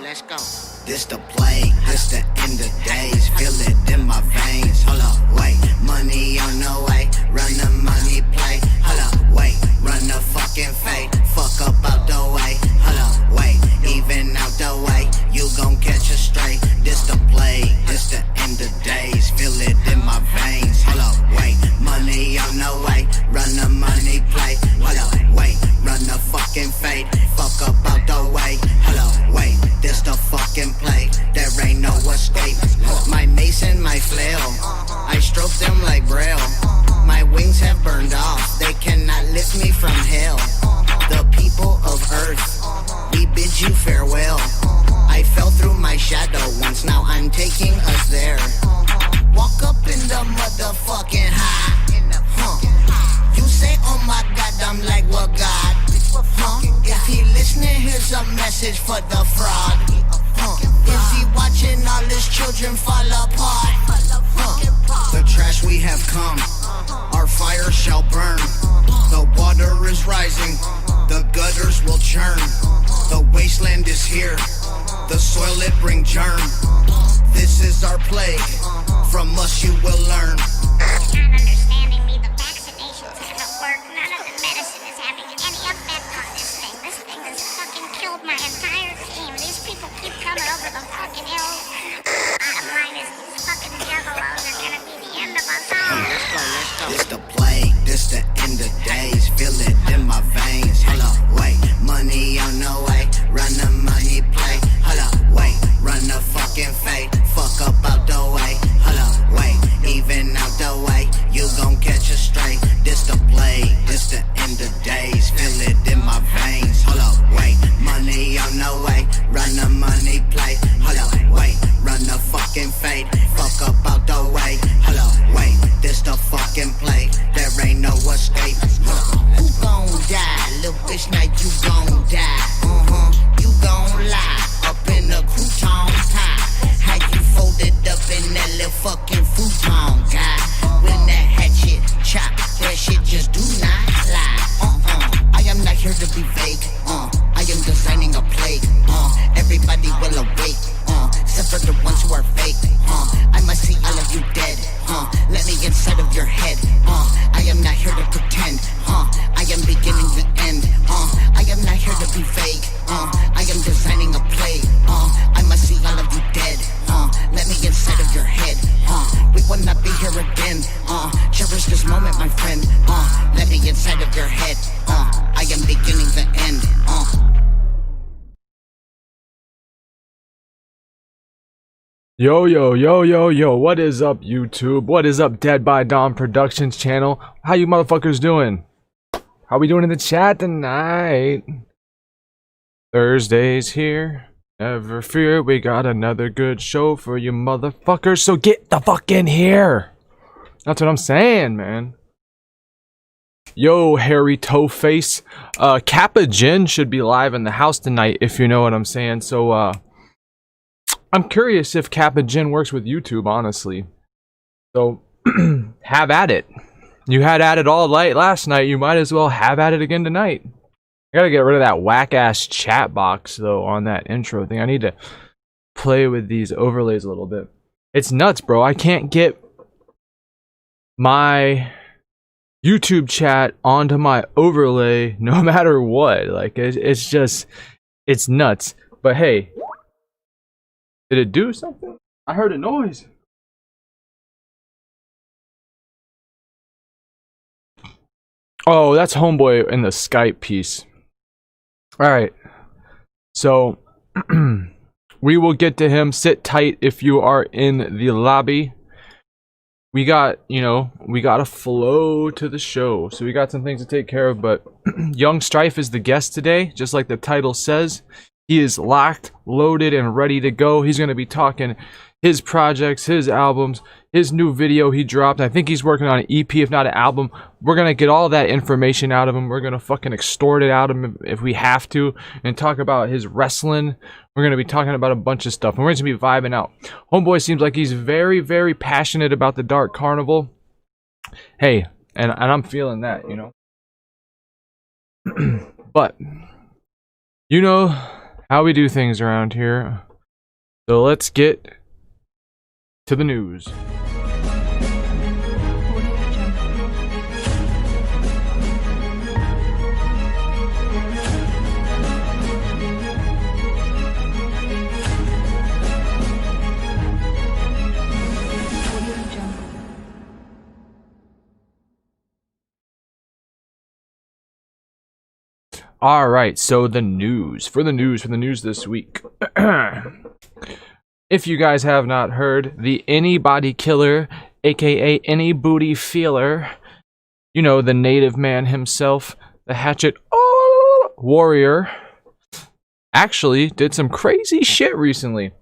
Let's go. This the plague, this the end of days. Feel it in my veins. Hold up, wait. Money on the way. Run the money play. Hold up, wait. Run the fucking fade. Fuck up out the way. Hold up, wait. Even out the way. You gon' catch a stray. This the plague, this the end of days. Feel it in my veins. Hold up, wait. Money on the way. Run the money play. Hold up, wait. Run the fucking fade. Fuck up out the way. Hold up, wait. This the fucking play, there ain't no escape. My mace and my flail, I stroke them like Braille. My wings have burned off, they cannot lift me from hell. The people of earth, we bid you farewell. I fell through my shadow once, now I'm taking us there. Walk up in the motherfucking high. You say, oh my God, I'm like, what God? If he listening, here's a message for the fraud. Is he watching all his children fall apart? The trash we have come, our fire shall burn. The water is rising, the gutters will churn. The wasteland is here, the soil it bring germ. This is our plague, from us you will learn. Not understanding me, the vaccinations haven't worked. None of the medicine is having any effect on this thing. This thing has fucking killed my entire team. These people keep coming over the fucking hills. Bottom line is these fucking juggalos are gonna be the end of us all. Let's go. This the plague, this the end of days. Feel it in my veins. Hold up, wait. Money on the way. Run the money play. Hold up, wait. Run the fucking fade. Fuck up out the way. Hold up, wait. Even out the way. You gon' catch a stray. This the plague, this the end of days. Feel it in my veins. Hold up, wait. Money on the way. Run the money play. Hold up, wait. Run the fucking fade. Fuck up out the way. Hold up, wait. This the fucking play. There ain't no escape. Who gon' die? Little bitch, now you gon' die. You gon' lie. Up in the crouton pie. How you folded up in that little fucking futon guy. When that hatchet chop, that shit just do not lie. I am not here to be fake. I am designing a plague. Everybody will awake. Except for the ones who are fake. I must see all of you dead. Let me inside of your head. I am not here to pretend. I am beginning the end. I am not here to be fake. I am designing a plague. I must see all of you dead. Let me inside of your head. We will not be here again. Cherish this moment, my friend. Let me inside of your head. I am beginning the end. Yo, what is up, YouTube? What is up, Dead by Dawn Productions channel? How you motherfuckers doing? How we doing in the chat tonight? Thursday's here. Never fear, we got another good show for you motherfuckers, so get the fuck in here! That's what I'm saying, man. Yo, hairy toe face. Kappa Jin should be live in the house tonight, if you know what I'm saying, so, I'm curious if Kappa Jin works with YouTube, honestly. So, have at it. You had at it all night last night, you might as well have at it again tonight. I gotta get rid of that whack-ass chat box, though, on that intro thing. I need to play with these overlays a little bit. It's nuts, bro. I can't get my YouTube chat onto my overlay no matter what. Like, it's just, it's nuts. But hey, did it do something? I heard a noise. Oh, that's Homeboy in the Skype piece. Alright. So, we will get to him. Sit tight if you are in the lobby. We got, we got to flow to the show. So we got some things to take care of, but Young Strife is the guest today, just like the title says. He is locked, loaded, and ready to go. He's going to be talking his projects, his albums, his new video he dropped. I think he's working on an EP, if not an album. We're going to get all that information out of him. We're going to fucking extort it out of him if we have to, and talk about his wrestling. We're going to be talking about a bunch of stuff, and we're going to be vibing out. Homeboy seems like he's very, very passionate about the Dark Carnival. Hey, and I'm feeling that, you know. But you know how we do things around here, so let's get to the news. All right, so the news this week. If you guys have not heard, the Anybody Killer, aka Any Booty Feeler, you know, the native man himself, the hatchet warrior, actually did some crazy shit recently.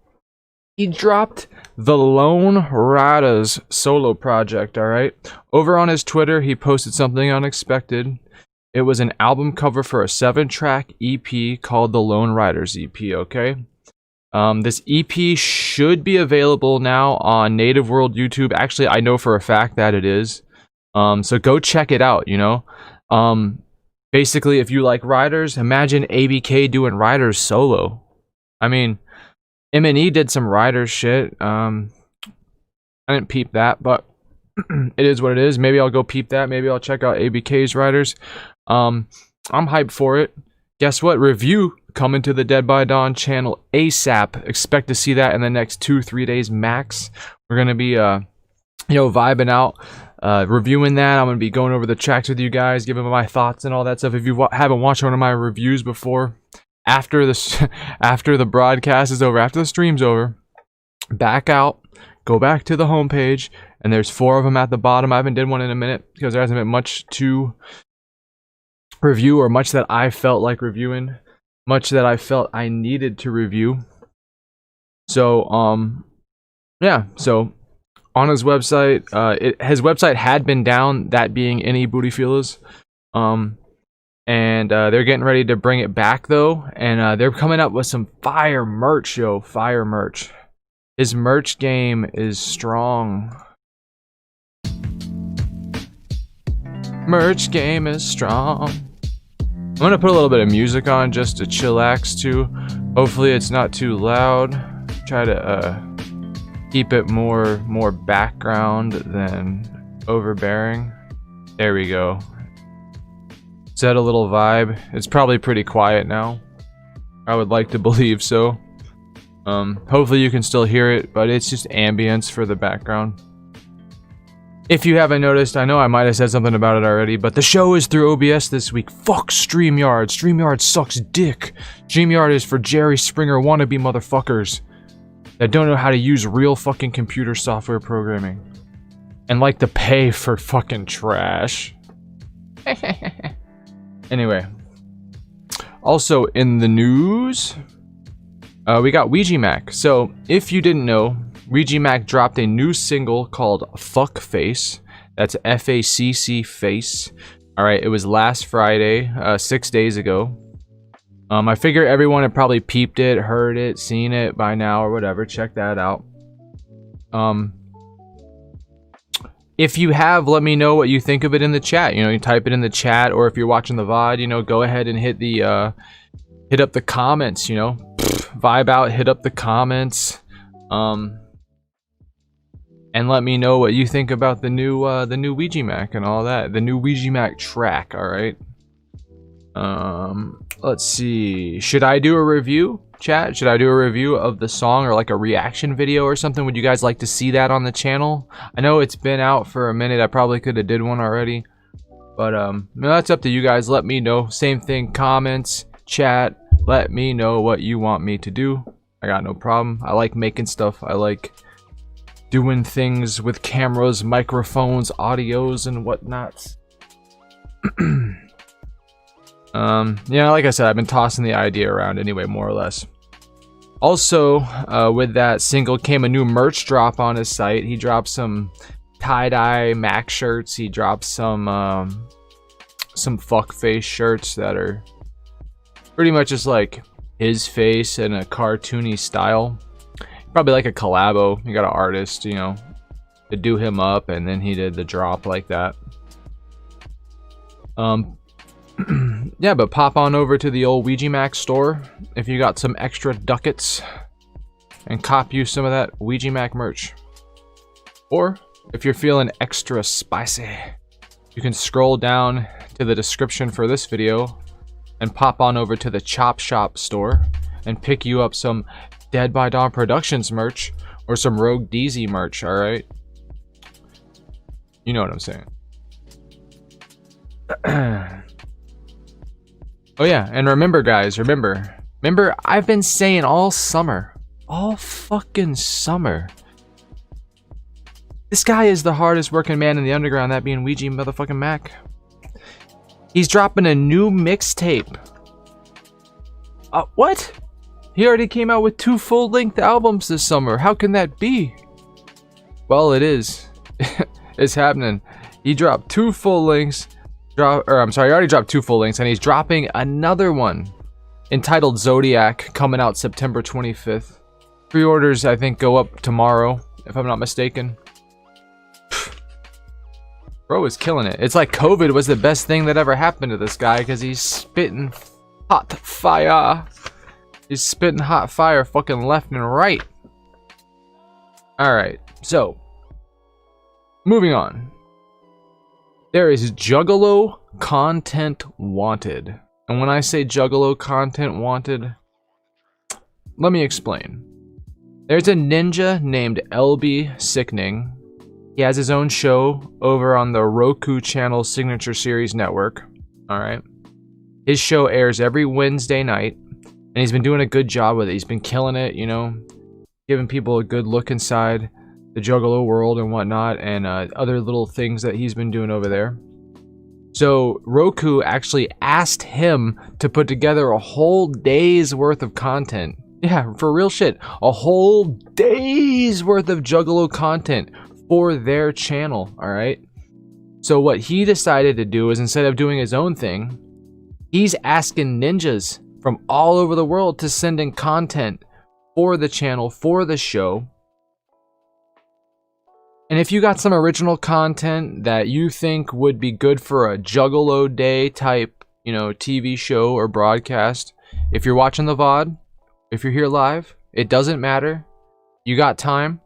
He dropped the Lone Riders solo project, alright? Over on his Twitter, he posted something unexpected. It was an album cover for a 7-track EP called the Lone Riders EP, okay? This EP should be available now on Native World YouTube. Actually, I know for a fact that it is. So go check it out, you know? Basically, if you like Riders, imagine ABK doing Riders solo. I mean, M&E did some Riders shit. I didn't peep that, but it is what it is. Maybe I'll go peep that. Maybe I'll check out ABK's Riders. I'm hyped for it. Guess what? Review coming to the Dead by Dawn channel ASAP. Expect to see that in the next 2-3 days max. We're gonna be vibing out, reviewing that. I'm gonna be going over the tracks with you guys, giving my thoughts and all that stuff. If you haven't watched one of my reviews before, after the broadcast is over, after the stream's over, back out, go back to the homepage, and there's 4 of them at the bottom. I haven't did one in a minute because there hasn't been much to review, or much that I felt like reviewing, much that I felt I needed to review. So yeah, so on his website, his website had been down, that being Any Booty Feelers, and they're getting ready to bring it back though, and they're coming up with some fire merch, fire merch. His merch game is strong. Merch game is strong. I'm gonna put a little bit of music on just to chillax too. Hopefully it's not too loud. Try to keep it more background than overbearing. There we go. Set a little vibe. It's probably pretty quiet now. I would like to believe so. Hopefully you can still hear it, but it's just ambience for the background. If you haven't noticed, I know I might have said something about it already, but the show is through OBS this week. Fuck StreamYard. StreamYard sucks dick. StreamYard is for Jerry Springer wannabe motherfuckers that don't know how to use real fucking computer software programming and like to pay for fucking trash. Anyway. Also in the news, we got Ouija Mac. So if you didn't know, Ouija Mac dropped a new single called Fuck Face. That's FACC Face. Alright, it was last Friday, 6 days ago. I figure everyone had probably peeped it, heard it, seen it by now or whatever. Check that out. If you have, let me know what you think of it in the chat. You know, you type it in the chat, or if you're watching the VOD, you know, go ahead and hit up the comments, you know. Vibe out, hit up the comments. And let me know what you think about the new Ouija Mac and all that. The new Ouija Mac track, alright? Let's see. Should I do a review, chat? Should I do a review of the song, or like a reaction video or something? Would you guys like to see that on the channel? I know it's been out for a minute. I probably could have did one already. But that's up to you guys. Let me know. Same thing, comments, chat. Let me know what you want me to do. I got no problem. I like making stuff. I like doing things with cameras, microphones, audios, and whatnot. Yeah, like I said, I've been tossing the idea around anyway, more or less. Also, with that single came a new merch drop on his site. He dropped some tie-dye Mac shirts. He dropped some fuck face shirts that are pretty much just like his face in a cartoony style. Probably like a collabo. You got an artist, you know, to do him up, and then he did the drop like that. Yeah, but pop on over to the old Ouija Mac store if you got some extra ducats and cop you some of that Ouija Mac merch. Or if you're feeling extra spicy, you can scroll down to the description for this video and pop on over to the Chop Shop store and pick you up some Dead by Dawn Productions merch or some Rogue Deezy merch, alright? You know what I'm saying. Oh yeah, and remember guys, remember, I've been saying all fucking summer, this guy is the hardest working man in the underground, that being Ouija motherfucking Mac. He's dropping a new mixtape. What? He already came out with 2 full-length albums this summer. How can that be? Well, it is. It's happening. He dropped 2 full lengths. He already dropped 2 full lengths, and he's dropping another one entitled Zodiac, coming out September 25th. Pre-orders, I think, go up tomorrow, if I'm not mistaken. Bro is killing it. It's like COVID was the best thing that ever happened to this guy, because he's spitting hot fire. He's spitting hot fire fucking left and right. Alright, so moving on. There is Juggalo content wanted. And when I say Juggalo content wanted, let me explain. There's a ninja named LB Sickening. He has his own show over on the Roku channel Signature Series Network. Alright. His show airs every Wednesday night. And he's been doing a good job with it. He's been killing it, you know, giving people a good look inside the Juggalo world and whatnot, and other little things that he's been doing over there. So Roku actually asked him to put together a whole day's worth of content. Yeah, for real shit. A whole day's worth of Juggalo content for their channel, alright? So what he decided to do is, instead of doing his own thing, he's asking ninjas from all over the world to send in content for the channel, for the show. And if you got some original content that you think would be good for a Juggalo Day type, you know, TV show or broadcast, if you're watching the VOD, if you're here live, it doesn't matter. You got time.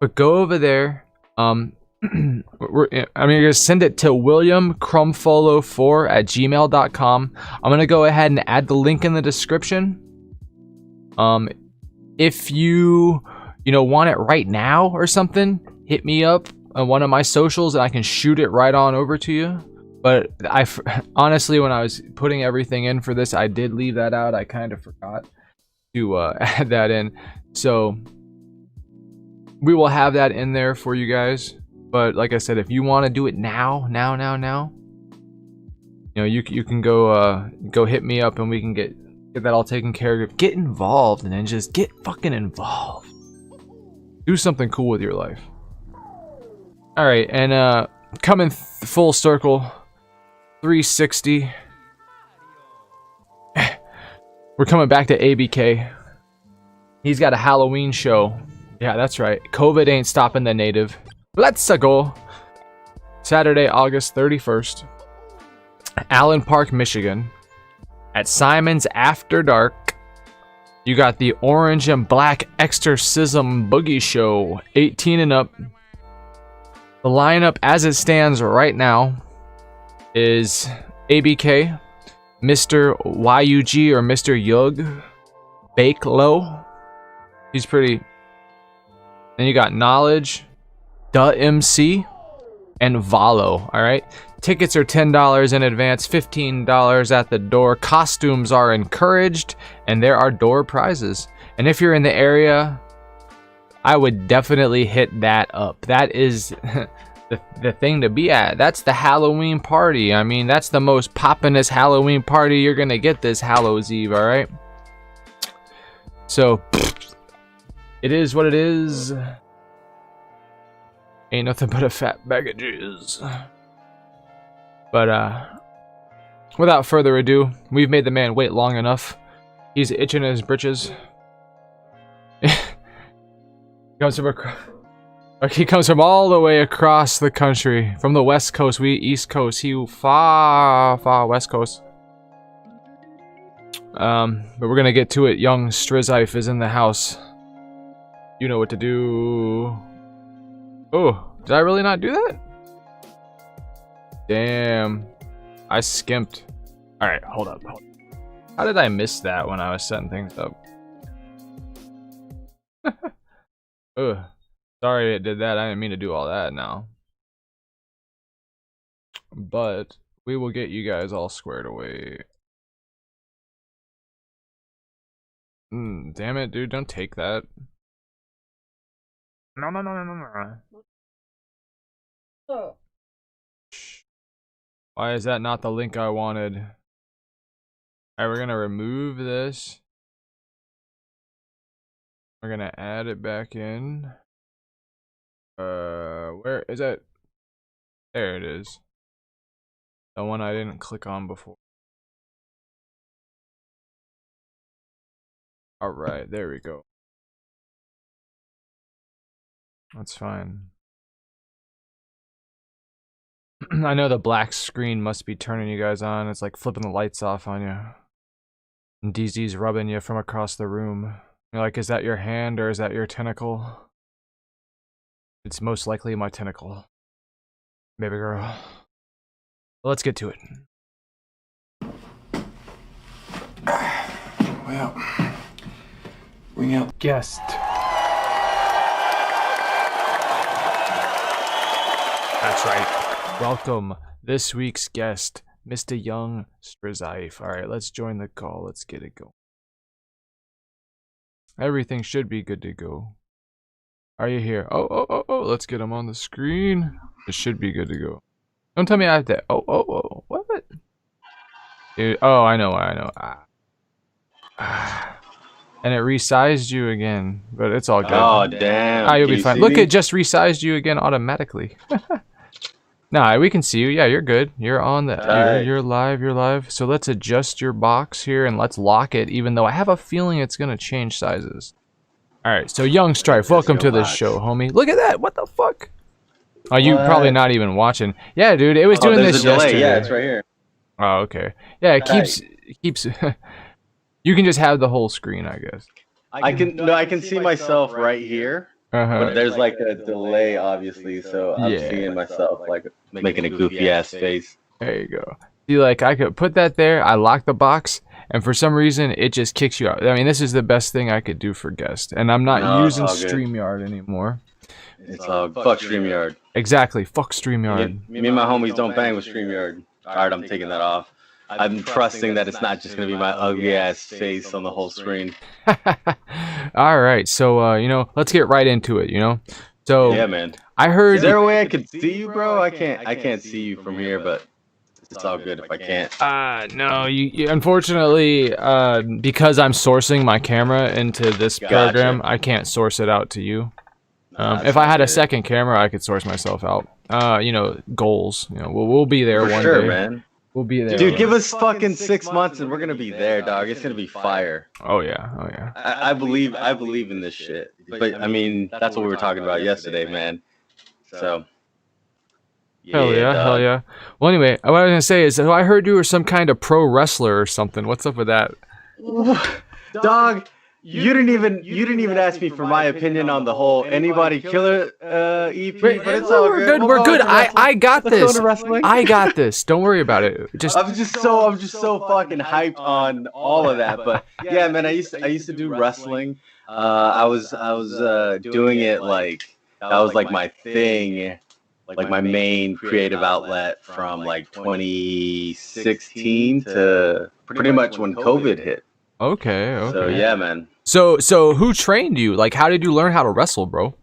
But go over there. I'm gonna send it to williamcrumfollow4@gmail.com. I'm gonna go ahead and add the link in the description. If you want it right now or something, hit me up on one of my socials and I can shoot it right on over to you. But honestly, when I was putting everything in for this, I did leave that out. I kind of forgot to add that in. So we will have that in there for you guys. But like I said, if you want to do it now, you know, you can go hit me up and we can get that all taken care of. Get involved, and then just get fucking involved. Do something cool with your life. All right, and coming full circle, 360. We're coming back to ABK. He's got a Halloween show. Yeah, that's right. COVID ain't stopping the native. Let's go. Saturday, August 31st. Allen Park, Michigan. At Simon's After Dark. You got the Orange and Black Exorcism Boogie Show. 18 and up. The lineup as it stands right now is ABK, Mr. YUG or Mr. Yug, Bake Low. He's pretty. Then you got Knowledge, Duh MC, and Valo. Alright. Tickets are $10 in advance, $15 at the door. Costumes are encouraged, and there are door prizes. And if you're in the area, I would definitely hit that up. That is the thing to be at. That's the Halloween party. I mean, that's the most poppin'est Halloween party you're gonna get this Hallows Eve, alright? So, it is what it is. Ain't nothing but a fat bag of jizz. But, without further ado, we've made the man wait long enough. He's itching in his britches. Comes from Like, he comes from all the way across the country. From the West Coast, we East Coast. He far, far West Coast. But we're gonna get to it. Young Strife is in the house. You know what to do. Oh, did I really not do that? Damn. I skimped. Alright, hold up. How did I miss that when I was setting things up? Ugh. Sorry it did that. I didn't mean to do all that now. But we will get you guys all squared away. Damn it, dude. Don't take that. No. Oh. Why is that not the link I wanted? Alright, we're gonna remove this. We're gonna add it back in. Where is that? There it is. The one I didn't click on before. Alright, there we go. That's fine. I know the black screen must be turning you guys on. It's like flipping the lights off on you. And Deezy's rubbing you from across the room. You're like, is that your hand or is that your tentacle? It's most likely my tentacle. Baby girl. Well, let's get to it. Well, bring out Guest. That's right. Welcome this week's guest, Mr. Young Strife. Alright, let's join the call. Let's get it going. Everything should be good to go. Are you here? Oh. Let's get him on the screen. It should be good to go. Don't tell me I have to. Oh. What? Dude, oh, I know. And it resized you again, but it's all good. Oh, damn. You'll be fine. Look, it just resized you again automatically. Nah, we can see you. Yeah, you're good. You're on the. You're live. So let's adjust your box here and let's lock it. Even though I have a feeling it's gonna change sizes. All right. So Young Strife, welcome to the show, homie. Look at that. What the fuck? Oh, you probably not even watching. Yeah, dude. It was doing this yesterday. Yeah, it's right here. Oh, okay. Yeah, it keeps. You can just have the whole screen, I guess. I can see myself right here. But there's like a delay, obviously, so I'm seeing myself like making a goofy ass face. There you go. See, like I could put that there. I lock the box, and for some reason, it just kicks you out. I mean, this is the best thing I could do for guests, and I'm not using StreamYard anymore. It's all fuck StreamYard. Exactly, fuck StreamYard. Me and my homies don't bang with StreamYard. Alright, I'm taking that off. I'm trusting that it's not just gonna be my ugly ass face on the whole screen. All right, so let's get right into it. So yeah, man. I heard. Is there a way I could see you, bro? I can't see you from here, but it's all good if I can't. No, you unfortunately, because I'm sourcing my camera into this program, I can't source it out to you. If I had a second camera, I could source myself out. Goals. We'll be there one day, man. We'll be there. Dude, give us fucking 6 months and we're gonna be there, dog. It's gonna be fire. Oh yeah. I believe in this shit. But I mean, that's what we were talking about yesterday, man. So hell yeah. Well, anyway, what I was gonna say is, I heard you were some kind of pro wrestler or something. What's up with that? Dog, you didn't even ask me for my opinion on the whole anybody killer EP. But it's all good. We're good. I got this. I got this. Don't worry about it. I'm just so fucking hyped on all of that. But yeah, man, I used to do wrestling. I was doing it like that was like my thing, like my main creative outlet from like 2016 to pretty much when COVID hit. Okay. So yeah, man. So who trained you? Like, how did you learn how to wrestle, bro?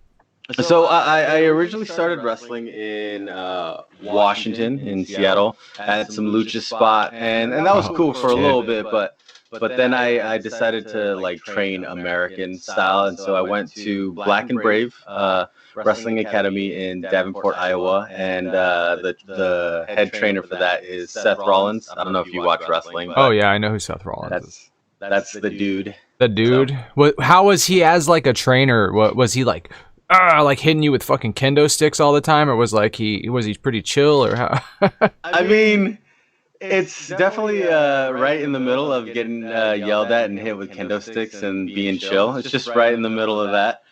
So I originally started wrestling in Washington, in Seattle, at some lucha spot, and that was cool for a little bit, but then I decided to like train American style, and so I went to Black and Brave Wrestling Academy in Davenport, Iowa, and the head trainer for that is Seth Rollins. I don't know if you watch wrestling. Oh yeah, I know who Seth Rollins is. That's the dude. The dude. So, how was he as like a trainer? Was he like like hitting you with fucking kendo sticks all the time, or was he pretty chill, or how? I mean, it's definitely right in the middle of getting yelled at and hit with kendo sticks and being chill. It's just right in the middle of that.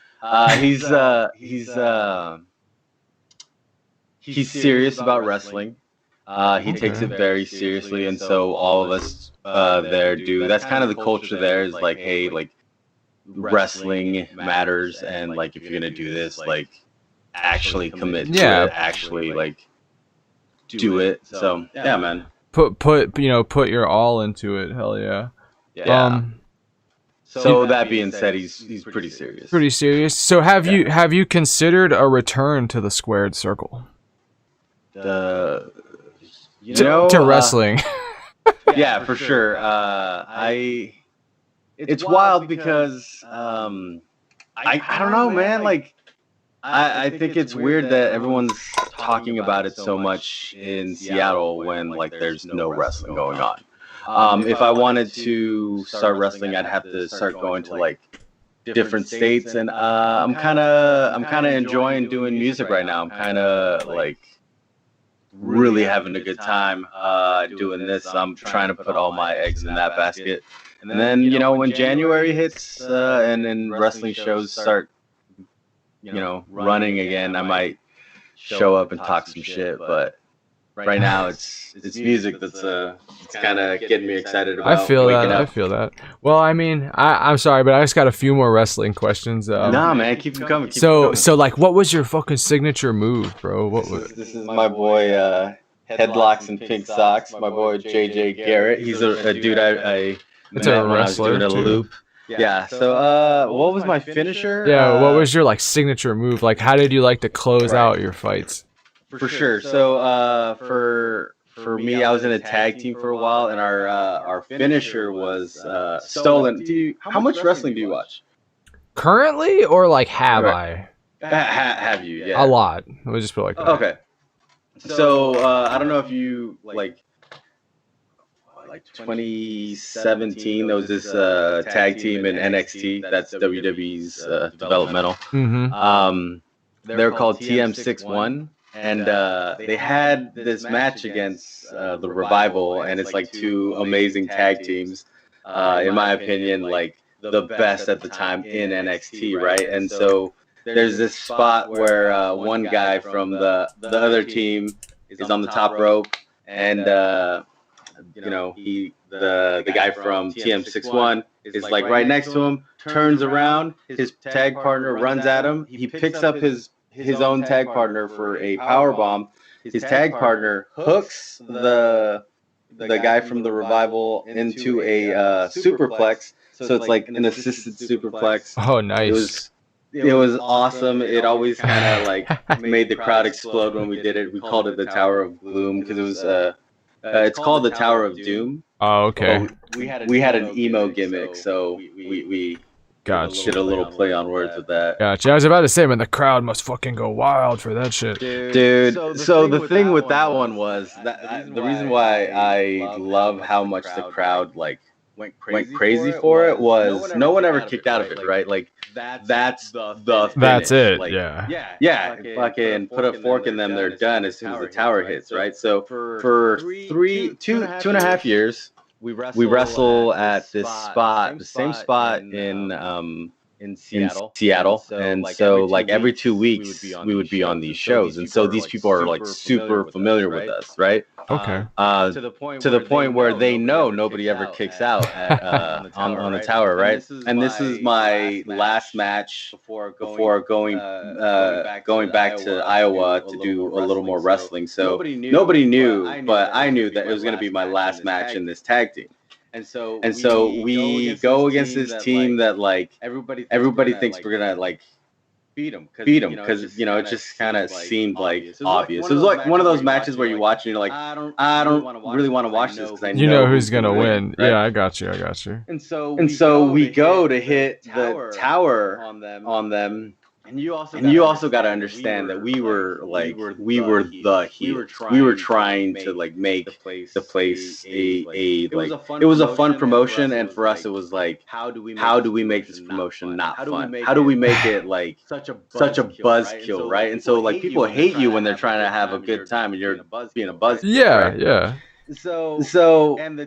He's serious about wrestling. He takes it very seriously, and so all of us there do. That's kind of the culture there. Is like, hey, like wrestling matters, and like if you're gonna do this, like actually commit to it, actually like do it. So yeah, man. Put your all into it. Hell yeah. Yeah. So that being said, he's pretty serious. Pretty serious. So have you considered a return to the squared circle? To wrestling. Yeah, for sure. It's wild because I don't know, man. Like I think it's weird that everyone's talking about it so much in Seattle when like there's no wrestling going on. If I wanted to start wrestling, I'd have to start going to like different states, and I'm kind of enjoying doing music right now. I'm kind of like really having a good time doing this. I'm trying to put all my eggs in that basket, and then when January hits and then wrestling shows start running again, I might show up and talk some shit. But right now it's music that's it's kind of getting me excited about. I feel that. Well, I mean, I'm sorry, but I just got a few more wrestling questions. Nah, man, keep them coming. So like, what was your fucking signature move, bro? What was this? Is my boy Headlocks and Pink Socks. My boy JJ Garrett. He's a dude I it's a wrestler doing a loop. Yeah. So what was my finisher? Yeah. What was your like signature move? Like, how did you like to close out your fights? For sure. So for me, I was in a tag team for a while, and our finisher was stolen. How much wrestling do you watch? Currently, or like have I? Have you? Yeah. A lot. We'll just put it like that. Okay. So I don't know if you like 2017. There was this tag team in NXT. That's WWE's developmental. Mm-hmm. They're called TM61. And they had this match against the Revival, and it's like two amazing tag teams, in my opinion, like the best at the time in NXT, right? And so there's this spot where one guy from the other team is on the top rope, and the guy from TM61 is like right next to him, turns around, his tag partner runs at him, he picks up his own tag partner for a power bomb. His tag partner hooks the guy from the Revival into a superplex. So it's like an assisted superplex. Oh, nice. It was awesome. It always kind of like made the crowd explode when we did it. We called it the Tower of Gloom because it was it's called the Tower of Doom. Oh, okay. We had an emo gimmick, so we Gotcha. did a little play on words with that. Gotcha. I was about to say, man, the crowd must fucking go wild for that shit. Dude, so the thing with that one was that the reason why I love how much the crowd like went crazy for it was no one ever kicked out of it, right? Like that's the finish. That's it. Like, yeah. Fucking put a fork in them, they're done as soon as the tower hits, right? So for two and a half years, we wrestle at this spot, the same spot in Seattle, and so like every 2 weeks we would be on these shows, and so these people are like super familiar with us, right? Okay. To the point where they know nobody ever kicks out on the tower, right? And this is my last match before going back to Iowa to do a little more wrestling. So nobody knew, but I knew that it was going to be my last match in this tag team. And so we go against this team that like everybody thinks we're gonna like beat them because it just kind of seemed like obvious. It was like one of those matches where you watch and you're like, I don't really want to watch this because I know who's gonna win. Right? Yeah, I got you. And so we go to hit the tower on them, And you also got to understand that we were the heels. We were trying to like make the place a like it was a fun promotion, and for us it was like, how do we make this promotion not fun? How do we make it like such a buzzkill, right? And so like people hate you when they're trying to have a good time and you're being a buzzkill. Yeah, right? yeah. So and the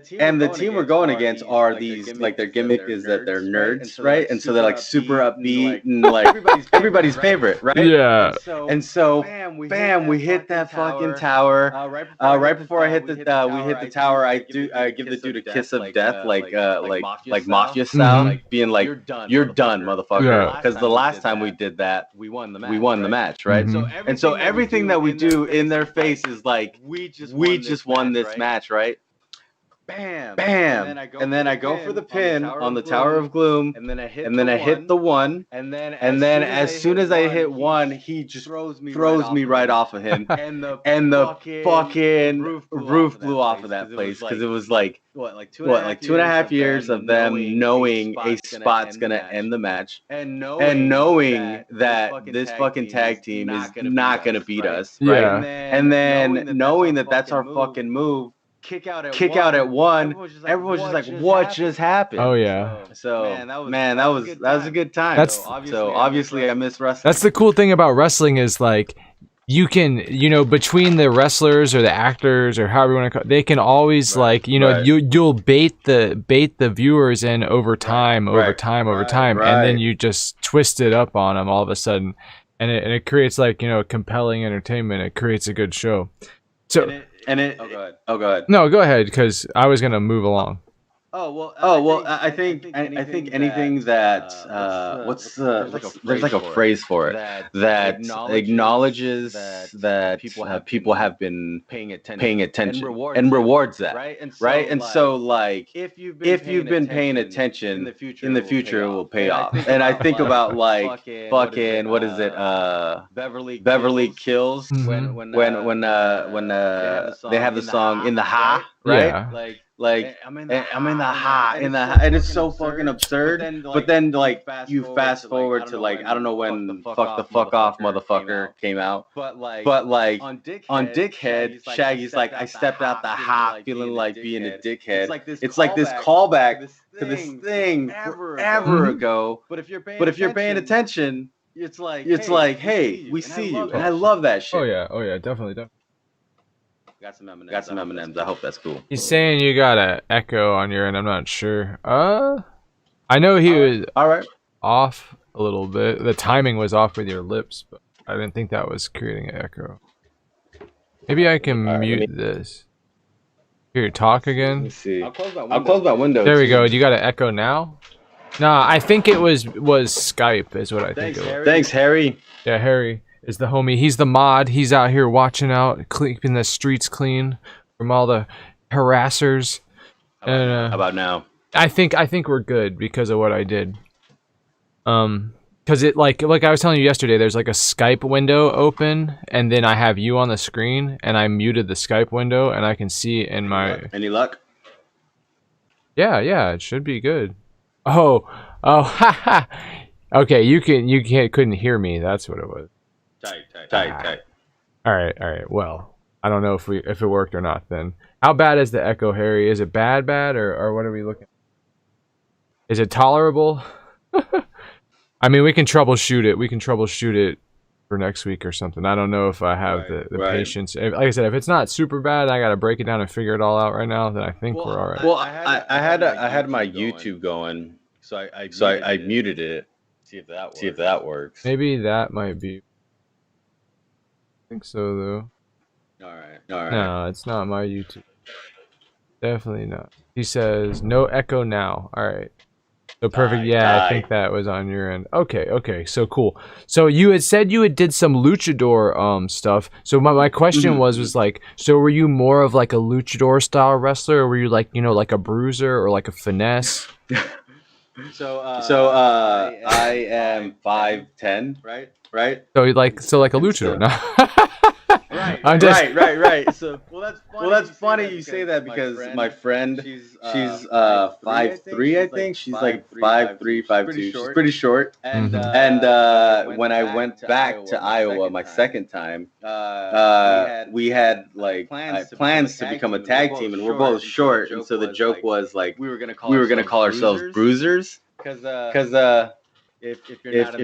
team we're going against are these like their gimmick is that they're nerds, right? And so they're like super upbeat and like everybody's favorite, right? Yeah. And so bam, we hit that fucking tower. Right before I hit the we hit the tower, I give the dude a kiss of death, like mafia style, Mhm. being like, you're done, motherfucker. Yeah. Because the last time we did that, we won the match, right? Mhm. And so everything that we do in their face is like, we just won this match, right? Bam! And then I go for the pin on the Tower of Gloom, and then I hit the one, and then as soon as I hit one, he just throws me right off of him, and the fucking roof blew off of that place, because it was like what, 2.5 years of them knowing a spot's gonna end the match, and knowing that this fucking tag team is not gonna beat us, right? Yeah. And then knowing that that's our fucking move. Kick out at one. Everyone's just like, what just happened? Oh yeah. So man, that was a good time. That's- so obviously I miss wrestling. That's the cool thing about wrestling is like you can, between the wrestlers or the actors or however you want to call it, they can always like, you'll bait the viewers in over time, and then you just twist it up on them all of a sudden, and it creates like, compelling entertainment. It creates a good show. So go ahead. no, go ahead, because I was gonna move along. I think anything that there's like a phrase for it that acknowledges that people have been paying attention and rewards that, right? And so like if you've been paying attention, in the future it will pay off. And I think about like fucking what is it, Beverly Kills, Mhm. when they have the song In the Ha, right? Yeah. Like I'm in the hot, and it's so fucking absurd. But then like you fast forward to like, I don't know when Fuck the Fuck Off Motherfucker came out, but like on Dickhead, Shaggy's like, I stepped out the hot feeling like being a dickhead. It's like this callback to this thing forever ago. But if you're paying attention, it's like, hey, we see you, and I love that shit. Oh yeah, definitely. Got some M&Ms. I hope that's cool. He's saying you got an echo on your end. I'm not sure. I know he was All right. off a little bit. The timing was off with your lips, but I didn't think that was creating an echo. Maybe I can mute this. Here, talk again. Let me see. I'll close my window. There we go. You got an echo now? Nah, I think it was Skype is what I think it was. Thanks, Harry. Yeah, Harry is the homie. He's the mod. He's out here watching out, keeping the streets clean from all the harassers. How about now? I think we're good because of what I did. Because it like I was telling you yesterday, there's like a Skype window open, and then I have you on the screen, and I muted the Skype window, and I can see in my. Any luck? Yeah, it should be good. Oh, haha. Okay, you couldn't hear me. That's what it was. Tight. All right. Well, I don't know if it worked or not. Then, how bad is the echo, Harry? Is it bad, or what are we looking? Is it tolerable? I mean, we can troubleshoot it. We can troubleshoot it for next week or something. I don't know if I have the patience. Like I said, if it's not super bad, I gotta break it down and figure it all out right now. Then I think we're all right. Well, I had my YouTube going, so I muted it. See if that works. Maybe that might be. I think so though. All right. No, it's not my YouTube. Definitely not. He says no echo now. All right. So perfect. Yeah, I think that was on your end. Okay. So cool. So you had said you did some luchador stuff. So my question was like, so were you more of like a luchador style wrestler, or were you like, like a bruiser or like a finesse? So I am 5'10", right? So like a luchador. No. I'm just Right. So, well, that's funny you say that because my friend, she's 5'3", I think. She's like 5'3", 5'2". She's pretty short. And when I went back to Iowa my second time, we had like plans to become a tag team, and we're both short. And so the joke was like we were gonna call ourselves Bruisers, because if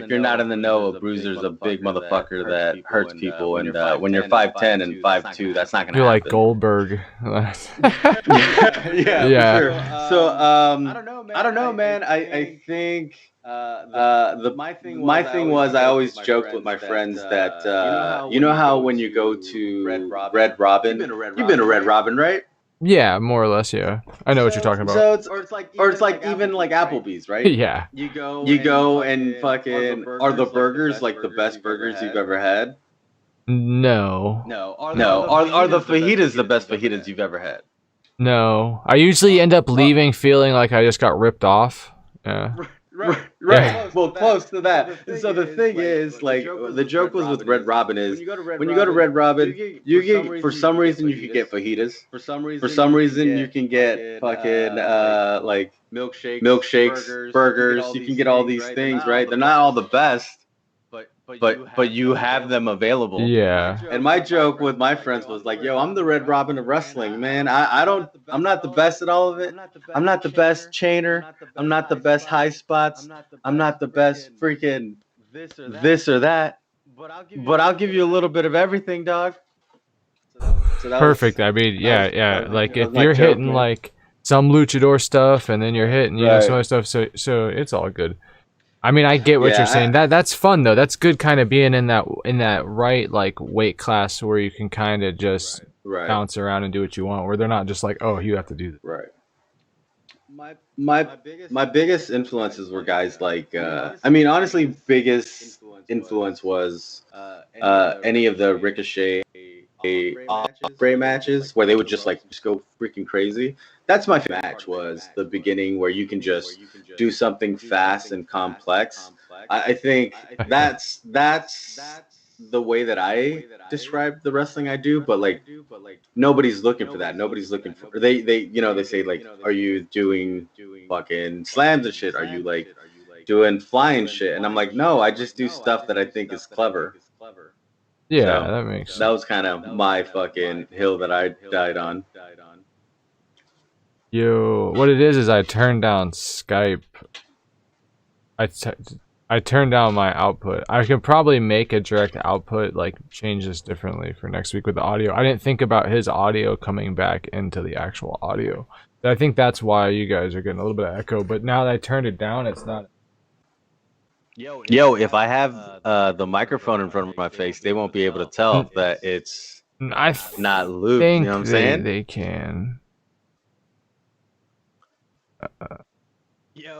you're not in the know, a bruiser's a big motherfucker that hurts people, and when you're 5'10" and 5'2", that's not gonna you're happen. like Goldberg. Yeah, Yeah. for sure. So I don't know, man. I think my thing was I always joked with my friends that you know how when you go to Red Robin, you've been to Red Robin, right? Yeah, more or less. Yeah, I know what you're talking about. So it's like even like Applebee's, right? Yeah. You go and fucking are the burgers like the best burgers you've ever had? No. No. Are the fajitas the best fajitas you've ever had? No. I usually end up leaving feeling like I just got ripped off. Yeah. Right. Yeah. Well, close to that. So the thing is, like, the joke was with Red Robin is when you go to Red Robin, you get for some reason you can get fajitas. For some reason you can get fucking like milkshakes, burgers. You can get all these things, right? They're not all the best, but you have them available. Yeah. And my joke with my friends was like, yo, I'm the Red Robin of wrestling, man. I'm not the best at all of it. I'm not the best chainer. I'm not the best high spots. I'm not the best freaking this or that. But I'll give you a little bit of everything, dog. So that Perfect. I mean, yeah. Like if you're joke, hitting man. like some luchador stuff and then you're hitting, you know, some other stuff, so it's all good. I mean, I get what you're saying. That's fun though. That's good, kind of being in that right like weight class where you can kind of just bounce around and do what you want, where they're not just like, oh, you have to do this. Right. My biggest influences were guys like I mean, honestly, biggest influence was any of the Ricochet Ospreay matches where they would just go freaking crazy. That's my favorite match, was the beginning where you can just do something fast and complex. I think that's the way that I describe the wrestling I do, but like nobody's looking for that. Nobody's looking for they say like, are you doing fucking slams and shit? Are you like doing flying shit? And I'm like, no, I just do stuff that I think is clever. Yeah, So, that makes sense. that was kind of my fucking hill that I died on. Yo, what it is I turned down Skype. I turned down my output. I could probably make a direct output, like change this differently for next week with the audio. I didn't think about his audio coming back into the actual audio. I think that's why you guys are getting a little bit of echo, but now that I turned it down, it's not. Yo, if I have the microphone in front of my face, they won't be able to tell that it's I not looped. You think know what I'm saying? they can.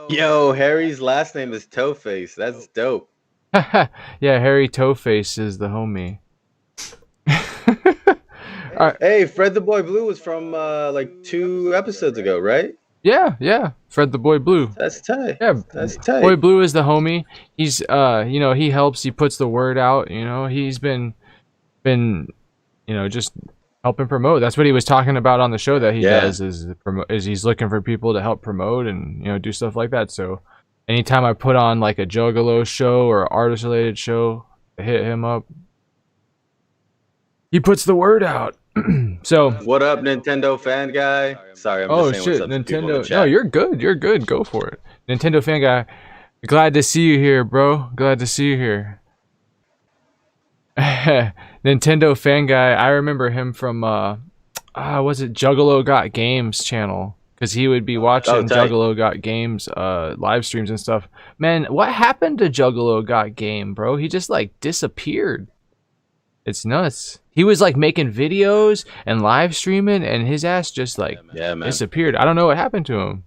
Yo, Harry's last name is Toeface. That's dope. Yeah, Harry Toeface is the homie. Hey, Fred the Boy Blue was from like 2 episodes ago, right? Yeah. Fred the Boy Blue. That's tight. Yeah, That's tight. Boy Blue is the homie. He's he helps. He puts the word out. He's been just helping promote. That's what he was talking about on the show that he does is he's looking for people to help promote and do stuff like that. So anytime I put on like a Juggalo show or artist related show, I hit him up. He puts the word out. So what up, Nintendo fan guy? Sorry, I'm just saying what's up to people in the Nintendo. chat. No, you're good. Go for it. Nintendo fan guy. Glad to see you here, bro. Glad to see you here. Nintendo fan guy. I remember him from was it Juggalo Got Games channel? Because he would be watching Juggalo Got Games live streams and stuff. Man, what happened to Juggalo Got Game, bro? He just like disappeared. It's nuts. He was like making videos and live streaming, and his ass just like disappeared. I don't know what happened to him.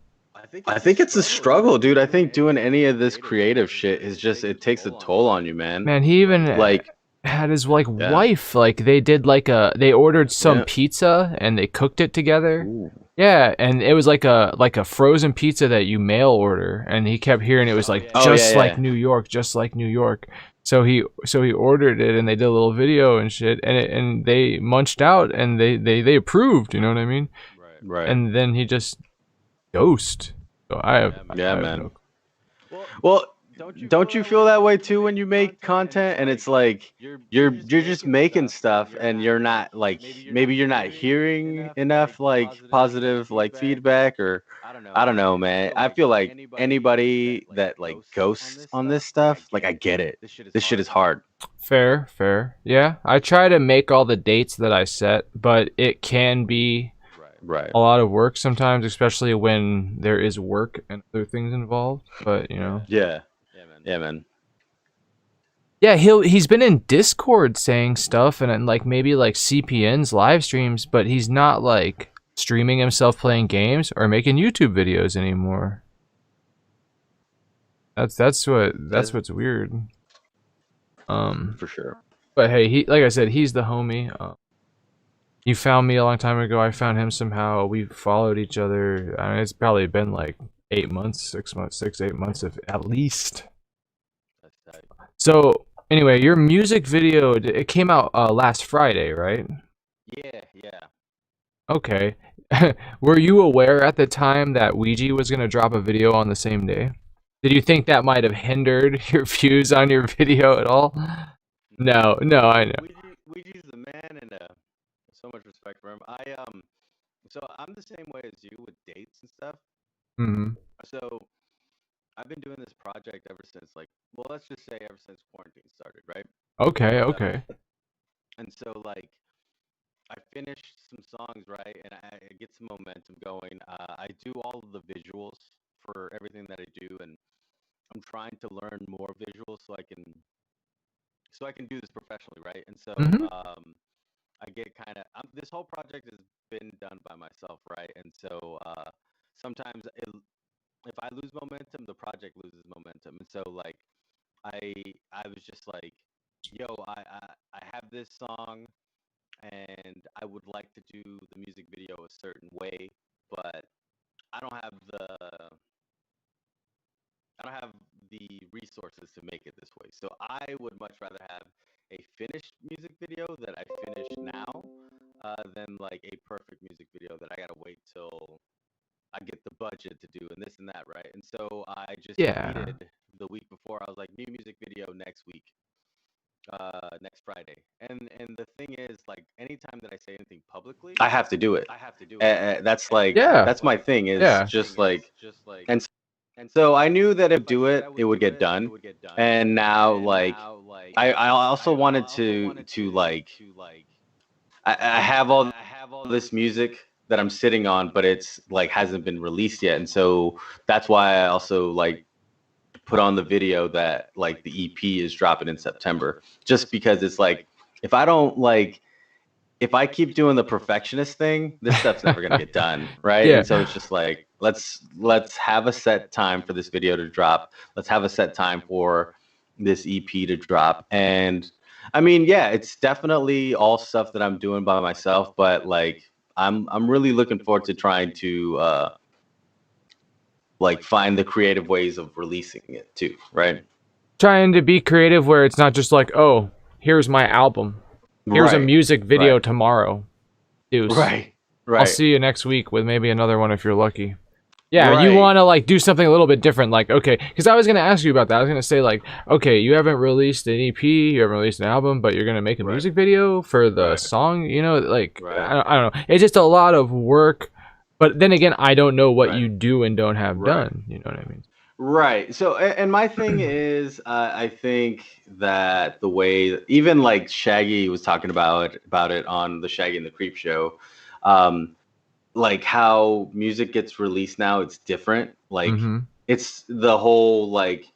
I think it's a struggle, dude. I think doing any of this creative shit is just, it takes a toll on you, man. Man, he even had his wife. Like they did they ordered some pizza and they cooked it together. Ooh. Yeah, and it was like a frozen pizza that you mail order, and he kept hearing it was like Oh yeah, just like yeah. New York, just like New York. So he ordered it, and they did a little video and shit, and they munched out, and they approved. You know what I mean? Right. And then he just ghost. So Yeah, I have man. no. Well, don't you feel that way too when you make content and it's like you're just making stuff and you're not like maybe you're not hearing enough like positive like feedback or I don't know, man. I feel like anybody that like ghosts on this stuff, like I get it. This shit is hard. Fair, fair. Yeah, I try to make all the dates that I set, but it can be Right. a lot of work sometimes, especially when there is work and other things involved. But you know, Yeah. Yeah, man. yeah, he's been in Discord saying stuff and like maybe like CPN's live streams, but he's not like streaming himself playing games or making YouTube videos anymore. That's what's weird. For sure. But hey, he like I said, he's the homie. He found me a long time ago. I found him somehow. We followed each other. I mean, it's probably been like 8 months, 6 months, 8 months at least. So anyway, your music video it came out last Friday, right? Yeah. Okay. Were you aware at the time that Ouija was gonna drop a video on the same day? Did you think that might have hindered your views on your video at all? No, I know. Ouija's the man and so much respect for him. So I'm the same way as you with dates and stuff. Hmm. So I've been doing this project ever since like well let's just say ever since quarantine started, right? Okay. And so like I finished some songs, right, and I get some momentum going. I do all of the visuals for everything that I do, and I'm trying to learn more visuals so I can do this professionally, right? And so Hmm. I get kind of this whole project has been done by myself, right? And so sometimes if I lose momentum, the project loses momentum, and so like I I was just like, yo, I have this song and I would like to do the music video a certain way, but I don't have the I don't have the resources to make it this way. So I would much rather have a finished music video that I finish now than like a perfect music video that I gotta wait till I get the budget to do and this and that, right? And so I just Yeah. tweeted the week before. I was like, new music video next week, next Friday. And the thing is, like, anytime that I say anything publicly, I have to do it. That's like Yeah. that's my thing is Yeah. just like and so I knew that if I do it, it would get done. And now like I also wanted to like I have all this music that I'm sitting on, but it's like hasn't been released yet. And so that's why I also like put on the video that like the EP is dropping in September, just because it's like if I don't like if I keep doing the perfectionist thing, this stuff's never gonna get done, right? Yeah. And so it's just like let's have a set time for this video to drop. Let's have a set time for this EP to drop. And I mean, yeah, it's definitely all stuff that I'm doing by myself, but like I'm really looking forward to trying to like find the creative ways of releasing it too, right? Trying to be creative where it's not just like, oh, here's my album. Here's a Right. music video Right. tomorrow. Deuce. Right. I'll Right. see you next week with maybe another one if you're lucky. Yeah, you Right. want to like do something a little bit different, like okay, because I was gonna ask you about that. I was gonna say like, okay, you haven't released an EP, you haven't released an album, but you're gonna make a Right. music video for the Right. song. You know, like Right. I don't know. It's just a lot of work. But then again, I don't know what Right. you do and don't have Right. done. You know what I mean? Right. So, and my thing is, I think that the way, even like Shaggy was talking about it on the Shaggy and the Creep show, um, like how music gets released now, it's different. Like Mm-hmm. it's the whole like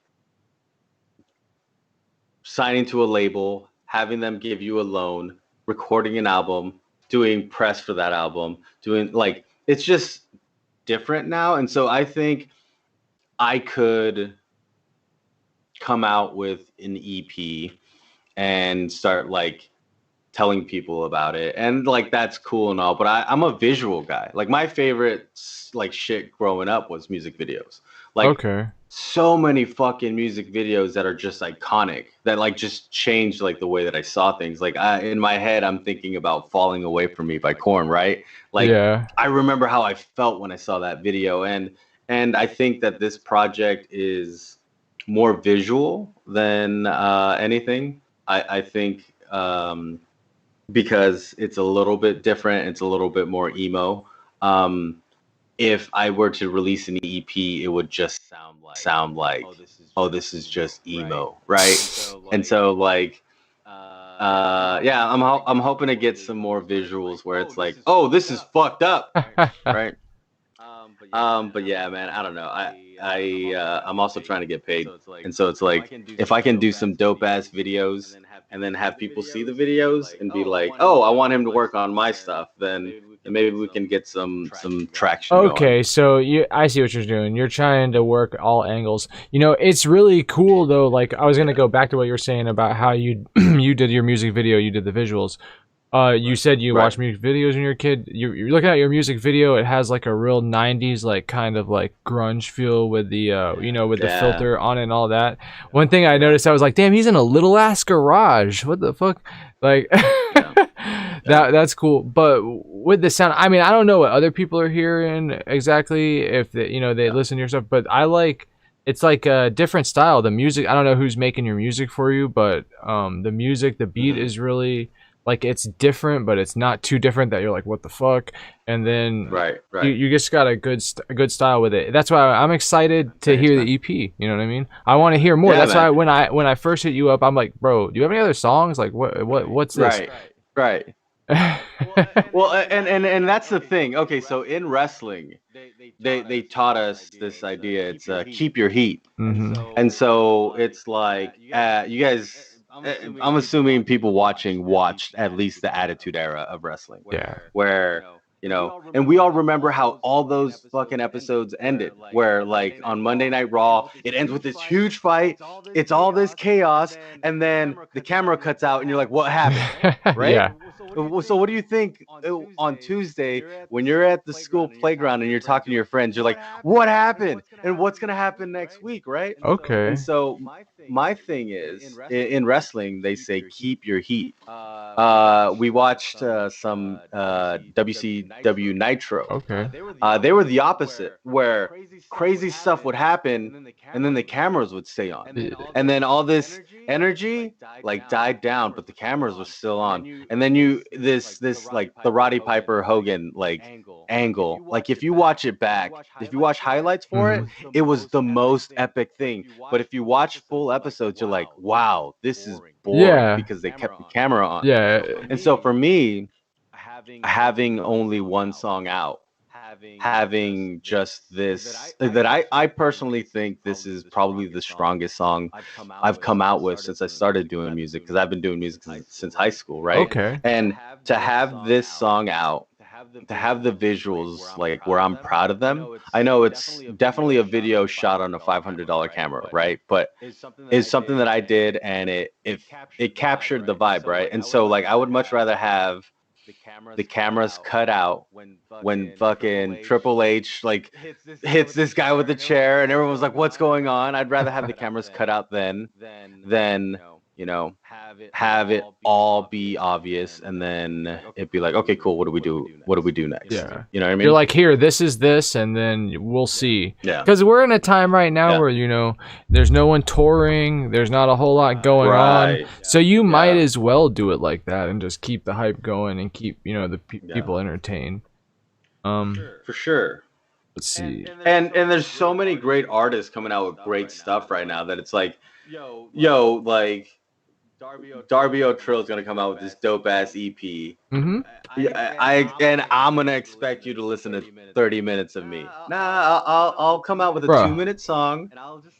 signing to a label, having them give you a loan, recording an album, doing press for that album, doing like it's just different now. And so I think I could come out with an EP and start like telling people about it, and like that's cool and all. But I'm a visual guy. Like my favorite like shit growing up was music videos. Like Okay. so many fucking music videos that are just iconic, that like just changed like the way that I saw things. Like in my head, I'm thinking about "Falling Away from Me" by Korn, right? Like Yeah. I remember how I felt when I saw that video, and I think that this project is more visual than anything. I think because it's a little bit different, it's a little bit more emo. If I were to release an EP, it would just sound like, oh, this is just emo, right? And so like, yeah, I'm hoping to get some more visuals where it's like, oh, this is fucked up, right? But yeah, man, I don't know. I'm also trying to get paid, and so it's like if I can do some dope ass videos and then have people see the videos and be like, oh, I want him to work on my stuff, then maybe we can get some traction going. Okay, so I see what you're doing. You're trying to work all angles. You know, it's really cool though. Like I was gonna go back to what you were saying about how you you did your music video, you did the visuals. You said you watched music videos when you were a kid. You're looking at your music video. It has like a real '90s like kind of like grunge feel with the you know, with the filter on it and all that. One thing I noticed, I was like, damn, he's in a little ass garage. What the fuck? Like that's cool. But with the sound, I mean, I don't know what other people are hearing exactly if they, you know, they listen to your stuff, but I like. It's like a different style. The music, I don't know who's making your music for you, but the music, the beat is really like it's different, but it's not too different that you're like, what the fuck? And then you just got a good style with it. That's why I'm excited to hear the EP. You know what I mean? I want to hear more. That's why when I first hit you up, I'm like, bro, do you have any other songs? Like what's this? Right. Well, and that's the thing. Okay, so in wrestling, they taught us this idea. It's keep your heat, and so it's like you guys. I'm assuming people watched at least the Attitude Era of wrestling. Yeah. Where you know, and we all remember how all those fucking episodes ended. Where like on Monday Night Raw, it ends with this huge fight. It's all this chaos, and then the camera cuts out, and you're like, what happened? Right? Yeah. So what do you think on Tuesday when you're at the school playground and you're talking to your friends? You're like, what happened? And what's gonna happen next week, right? Okay. And so my thing is, in wrestling, they say keep your heat. We watched some WCW Nitro. Okay. They were the opposite, where crazy stuff would happen and then the cameras would stay on, and then all this energy like died down, but the cameras were still on. And then this like the Roddy Piper Hogan like angle, like if you watch it back, if you watch highlights for it, it was the most epic thing. But if you watch full episodes, you're like, wow, this is boring because they kept the camera on. Yeah. And so for me, having only one song out, having just this, that I personally think this is probably the strongest song I've come out with since I started doing music, because I've been doing music since high school, right? Okay. And to have this song out, to have the visuals like where I'm proud of them. I know it's definitely a video shot on a $500 camera, right? But it's something that I did, and it captured the vibe, right? And so like I would much rather have the cameras cut out when fucking Triple H like hits this guy with the chair and everyone's like, what's going on? I'd rather have the cameras cut out than you know, have it all be obvious, and then it'd be like, okay, cool, what do we do next? Yeah. You know what I mean? You're like, here, this is this, and then we'll see. Yeah. Because we're in a time right now where, you know, there's no one touring, there's not a whole lot going on. So you might as well do it like that and just keep the hype going and keep, you know, the people entertained. For sure. Let's see. And there's so many great artists coming out with great stuff right now that it's like, yo, like Darby O'Trill is gonna come out with this dope ass EP. Mm-hmm. I'm gonna expect you to listen to 30 minutes of me. Nah, I'll come out with a 2-minute song,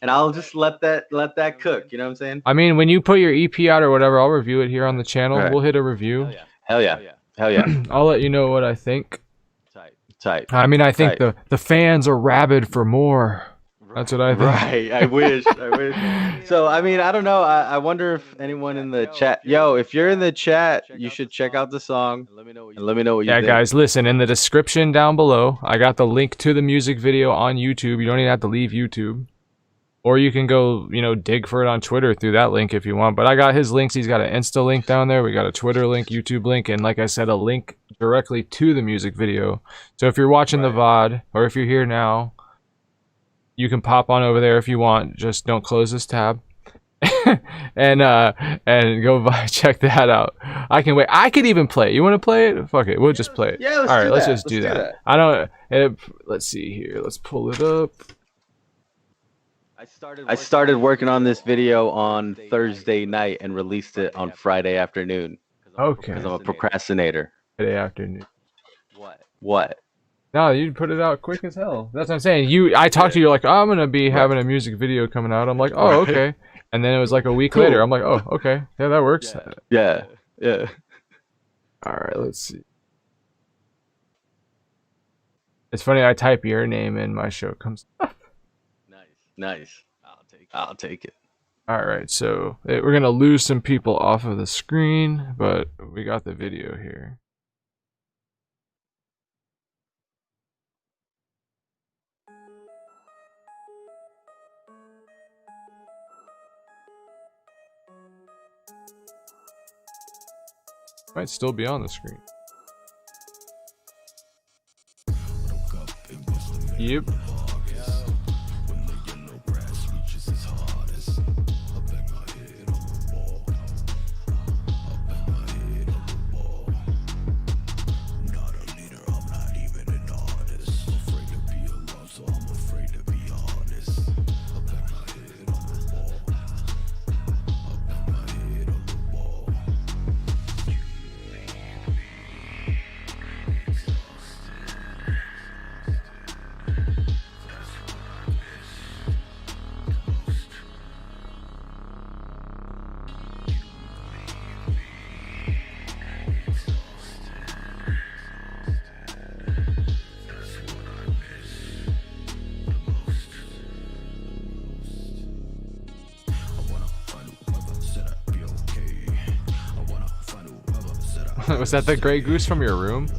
and I'll just let that cook. You know what I'm saying? I mean, when you put your EP out or whatever, I'll review it here on the channel. We'll hit a review. Hell yeah. I'll let you know what I think. Tight. I mean, I think the fans are rabid for more. That's what I think. Right. I wish. I wish. So, I mean, I don't know. I wonder if anyone in the chat. Yo, if you're in the chat, you should check out the song and let me know what you Yeah, think. guys, listen, in the description down below, I got the link to the music video on YouTube. You don't even have to leave YouTube. Or you can go, you know, dig for it on Twitter through that link if you want. But I got his links. He's got an Insta link down there. We got a Twitter link, YouTube link, and like I said, a link directly to the music video. So if you're watching the VOD, or if you're here now, you can pop on over there if you want. Just don't close this tab. and go check that out. I can wait. I could even play it. You want to play it? Fuck it. We'll just play it. Yeah, All right, let's that. just do that. I don't. Let's see here. Let's pull it up. I started working on this video on Thursday night and released it on Friday afternoon. Okay. Because I'm a procrastinator. Friday afternoon. What? No, you put it out quick as hell. That's what I'm saying. I talked to you, you're like, oh, I'm gonna be having a music video coming out. I'm like, oh, okay. And then it was like a week later. I'm like, oh, okay. Yeah, that works. Yeah. All right, let's see. It's funny, I type your name in, my show comes up. Nice. I'll take it. All right, so we're gonna lose some people off of the screen, but we got the video here. Might still be on the screen. Yep. Was that the gray goose from your room?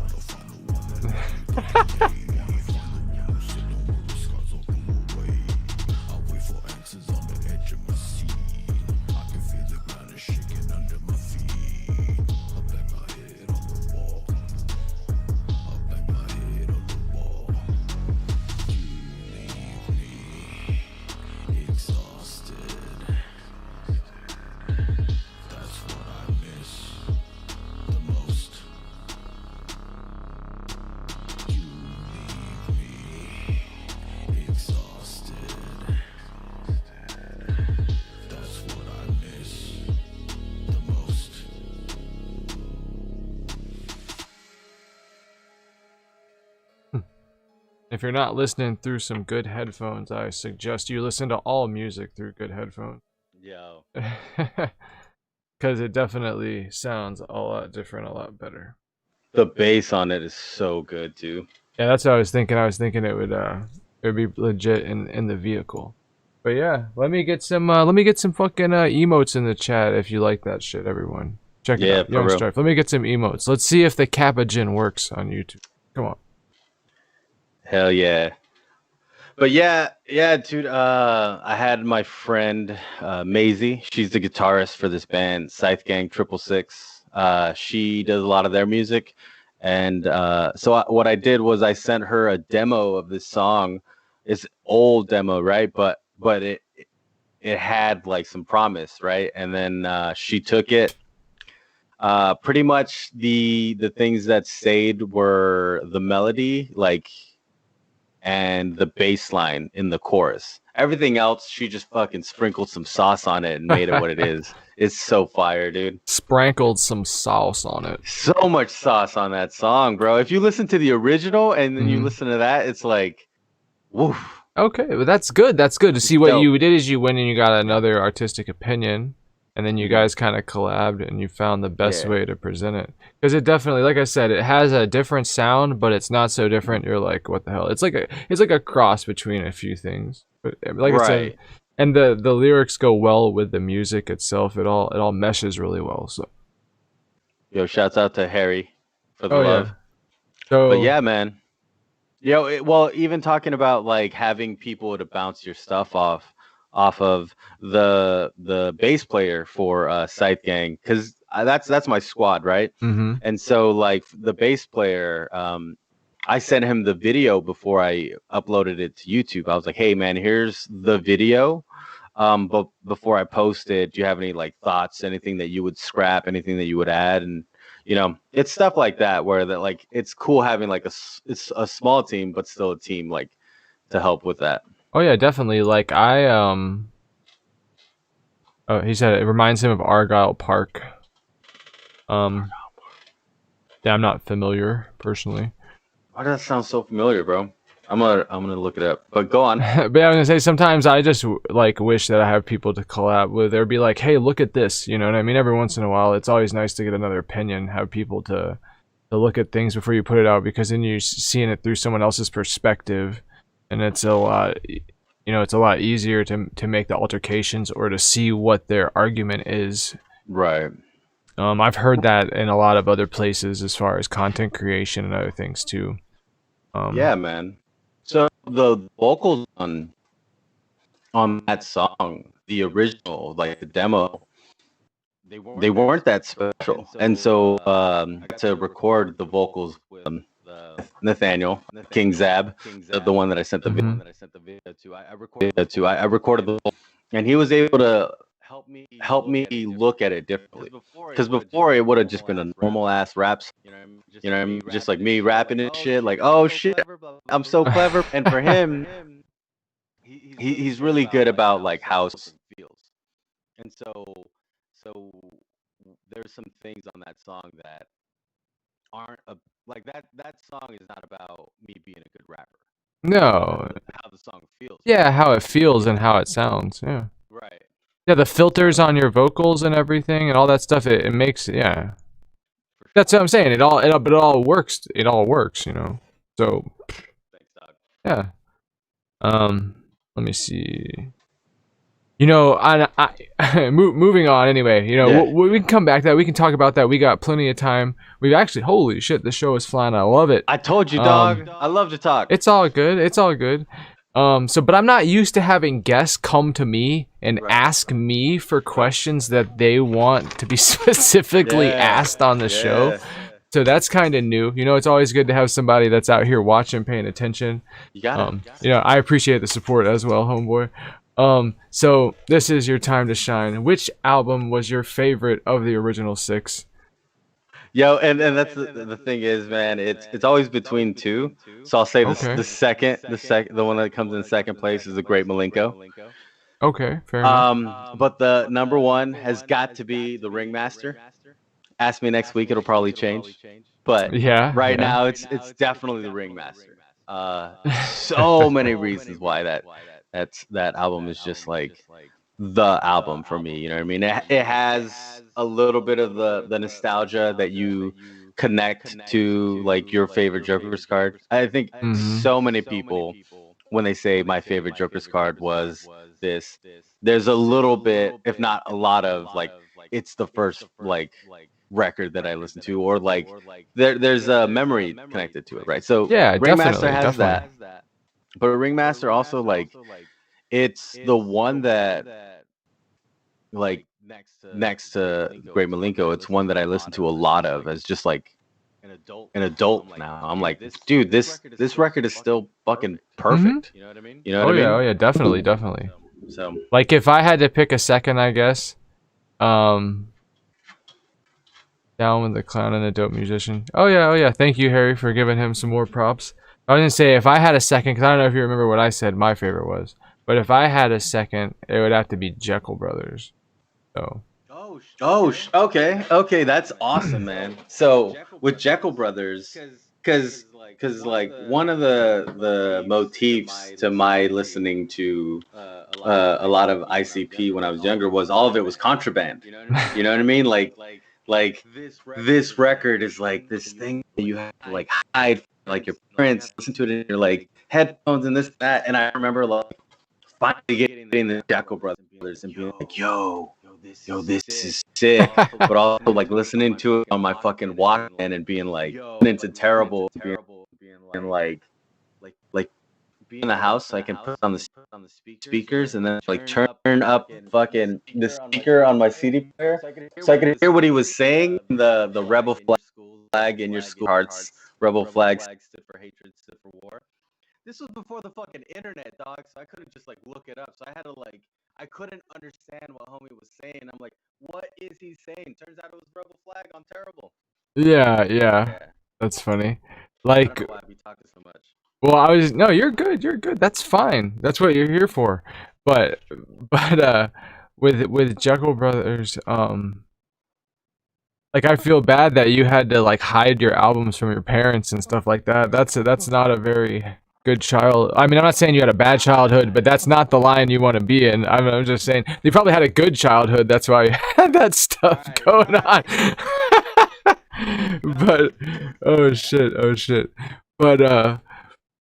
If you're not listening through some good headphones, I suggest you listen to all music through good headphones. Yo. Because it definitely sounds a lot different, a lot better. The bass on it is so good too. Yeah, that's what I was thinking. I was thinking it would be legit in the vehicle. But yeah, let me get some fucking emotes in the chat if you like that shit, everyone. Check it out, Young Strife. Let me get some emotes. Let's see if the Kappa Gin works on YouTube. Come on. Hell yeah. But yeah, dude, I had my friend Maisie. She's the guitarist for this band, Scythe Gang 666. She does a lot of their music. And so what I did was I sent her a demo of this song. It's old demo, right? But it had like some promise, right? And then she took it. Pretty much the things that stayed were the melody, like, and the bass line in the chorus. Everything else, she just fucking sprinkled some sauce on it and made it what it is. It's so fire, dude. Sprinkled some sauce on it. So much sauce on that song, bro. If you listen to the original and then you listen to that, it's like, woof. Okay, well that's good. That's good to see what you did. Is you went and you got another artistic opinion, and then you Mhm. guys kind of collabed and you found the best Yeah. way to present it. Because it definitely, like I said, it has a different sound, but it's not so different. You're like, what the hell? It's like a cross between a few things. But like I said, Right. and the lyrics go well with the music itself. It all meshes really well. So Yo, shouts out to Harry for the oh love. yeah. But So yeah, man. Well, even talking about like having people to bounce your stuff off of the bass player for Scythe Gang, because that's my squad, right? mhm. And so like the bass player, I sent him the video before I uploaded it to YouTube. I was like, hey man, here's the video. But before I post it, do you have any like thoughts, anything that you would scrap, anything that you would add? And it's stuff like that where that like it's cool having like it's a small team, but still a team like to help with that. Oh yeah, definitely. Like oh, he said it reminds him of Argyle Park. Um yeah, I'm not familiar personally. Why does that sound so familiar, bro? I'm gonna look it up. But go on. But yeah, I was gonna say sometimes I just like wish that I have people to collab with or be like, hey, look at this. You know what I mean? Every once in a while, it's always nice to get another opinion, have people to look at things before you put it out, because then you're seeing it through someone else's perspective, and it's a lot. It's a lot easier to make the altercations or to see what their argument is. Right. I've heard that in a lot of other places as far as content creation and other things too. Yeah, man. So the vocals on that song, the original, like the demo, they weren't that special. And so to record the vocals with Nathaniel King Zab, the one that I sent the Mhm. video to, I recorded the vocal, and he was able to help me look at it differently. Because before it would have just been a normal ass rap song, what I mean? Just like me rapping and shit, like, oh shit, I'm so clever. And for him, he's really good about like how something feels. And so there's some things on that song that aren't like that song is not about me being a good rapper. It's about No, how the song feels for yeah, me. how it feels and how it sounds. Yeah. Right. Yeah, the filters So on your vocals and everything and all that stuff, it makes, yeah. for That's sure. what I'm saying. It all works. It all works, So, Thanks, dog. yeah. Let me see. Moving on anyway. Yeah. We can come back to that. We can talk about that. We got plenty of time. We've actually, holy shit, the show is flying. I love it. I told you, dog. I love to talk. It's all good. It's all good. But I'm not used to having guests come to me and Right. ask me for questions that they want to be specifically asked on the show. So that's kind of new. It's always good to have somebody that's out here watching, paying attention. You got it. I appreciate the support as well, homeboy. So this is your time to shine. Which album was your favorite of the original 6? Yo, and that's the thing is, man, it's always between two. So I'll say Okay. the one that comes in second place is the Great Malenko. Okay, fair enough. But the number one has got to be the Ringmaster. Ask me next week, it'll probably change. But Yeah. right yeah. now it's definitely the Ringmaster. So many reasons why that album is just like the album for me. You know what I mean? It has a little bit of the nostalgia that you connect to like your favorite Joker's card. I think Mhm. so many people when they say my favorite Joker's card was this, there's a little bit, if not a lot of like it's the first like record that I listened to, or like there's a memory connected to it, right? So Yeah, Ringmaster definitely, has definitely. that, but Ringmaster also like it's the one that like next to Great Malenko, it's one that I listen to a lot of as just like an adult now. I'm like, dude, this record is still fucking perfect. You know what I mean? Oh yeah, definitely, definitely. So Like if I had to pick a second, I guess, um, Down with the Clown and a Dope Musician. Oh yeah. Thank you, Harry, for giving him some more props. I was gonna say if I had a second, because I don't know if you remember what I said my favorite was, but if I had a second, it would have to be Jekyll Brothers. So okay, that's awesome, man. So with Jekyll Brothers, because like one of the motifs to my listening to a lot of ICP when I was younger was all of it was contraband. You know what I mean? Like this record is like this thing that you have to like hide, like your parents listen to it in your like headphones and this that. And I remember like finally getting the Jacko Brothers and being like, yo, this is sick. But also like listening to it on my fucking Walkman and being like, it's terrible, being like in the house so I can put it on the speakers and then like turn up fucking the speaker on my CD player so I could hear what he was saying. The rebel flag in your school hearts, rebel flags stood for hatred, stood for war. This was before the fucking internet, dog, so I couldn't just like look it up. So I had to like, I couldn't understand what homie was saying. I'm like, what is he saying? Turns out it was rebel flag on terrible. Yeah. That's funny. Like, I don't know why we talking so much. well, no, you're good. That's fine. That's what you're here for. But with Juggle Brothers, like I feel bad that you had to like hide your albums from your parents and stuff like that. That's not a very good child. I mean, I'm not saying you had a bad childhood, but that's not the line you want to be in. I'm just saying you probably had a good childhood. That's why you had that stuff going on. But oh shit. But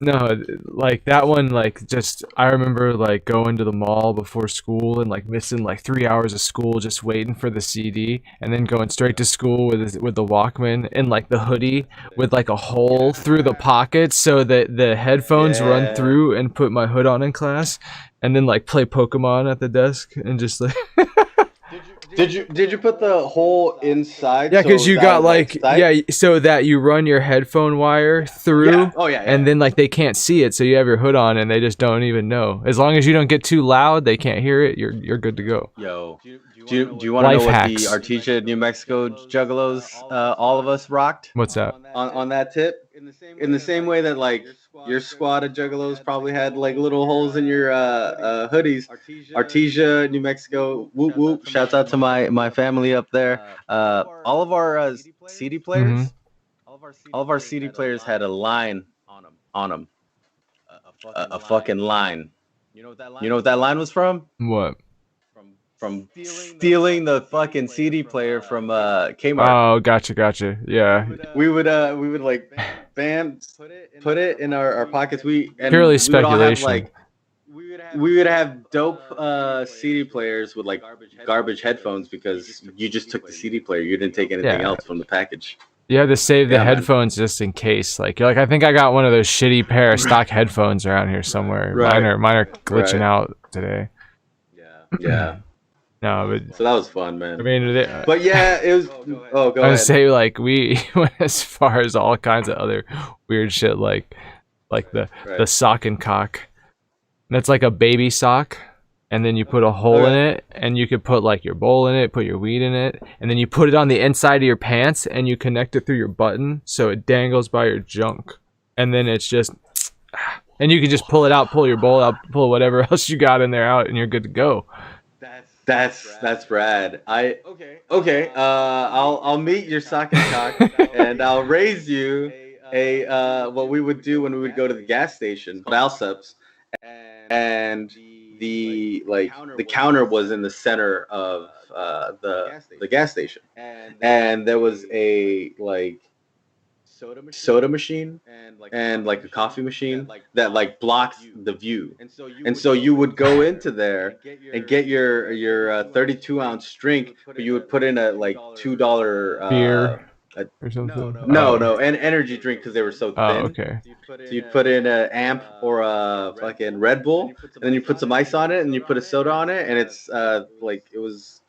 no, like that one, like just I remember like going to the mall before school and like missing like 3 hours of school just waiting for the CD, and then going straight to school with the Walkman and like the hoodie with like a hole through the pocket so that the headphones run through, and put my hood on in class, and then like play Pokemon at the desk and just like. Did you put the hole inside? Yeah, because you got like so that you run your headphone wire through. Yeah. Oh yeah. And then like they can't see it, so you have your hood on, and they just don't even know. As long as you don't get too loud, they can't hear it. You're good to go. Yo, do you want to know what the Artesia, New Mexico Juggalos, all of us rocked? What's that? On that tip? In the same way that like your squad of Juggalos probably had like little holes in your hoodies. Artesia, New Mexico, whoop whoop! Shouts out to my family up there. All of our CD players, all of our CD players had a line on them, a fucking line. You know what that line was from? What? From stealing the fucking CD player from Kmart. Oh, gotcha. Yeah. We would like bam, put it in our pockets. Purely speculation. We would have dope CD players with like garbage headphones because you just took the CD player. You didn't take anything else from the package. You had to save the headphones just in case. Like you're like, I think I got one of those shitty pair of stock headphones around here somewhere. Right. Mine are glitching out today. Yeah. No, but so that was fun, man. I mean, but yeah, it was. Oh, go ahead. I say like we went as far as all kinds of other weird shit, like the sock and cock. That's like a baby sock, and then you put a hole in it, and you could put like your bowl in it, put your weed in it, and then you put it on the inside of your pants, and you connect it through your button so it dangles by your junk, and then it's just, and you can just pull it out, pull your bowl out, pull whatever else you got in there out, and you're good to go. That's rad. Okay. I'll meet your sock and cock, and I'll raise you a what we would do when we would go to the gas station, Valsups, and the counter was in the center of the gas station, and there was a like soda machine and like a coffee machine that like blocks the view, and so you would go into there and get your 32-ounce drink, but you would put in a like $2 beer or something. No, an energy drink because they were so thin. Oh, okay. So you'd put in an amp or a fucking Red Bull, and then you put some ice on it, and you put a soda on it, and it's like it was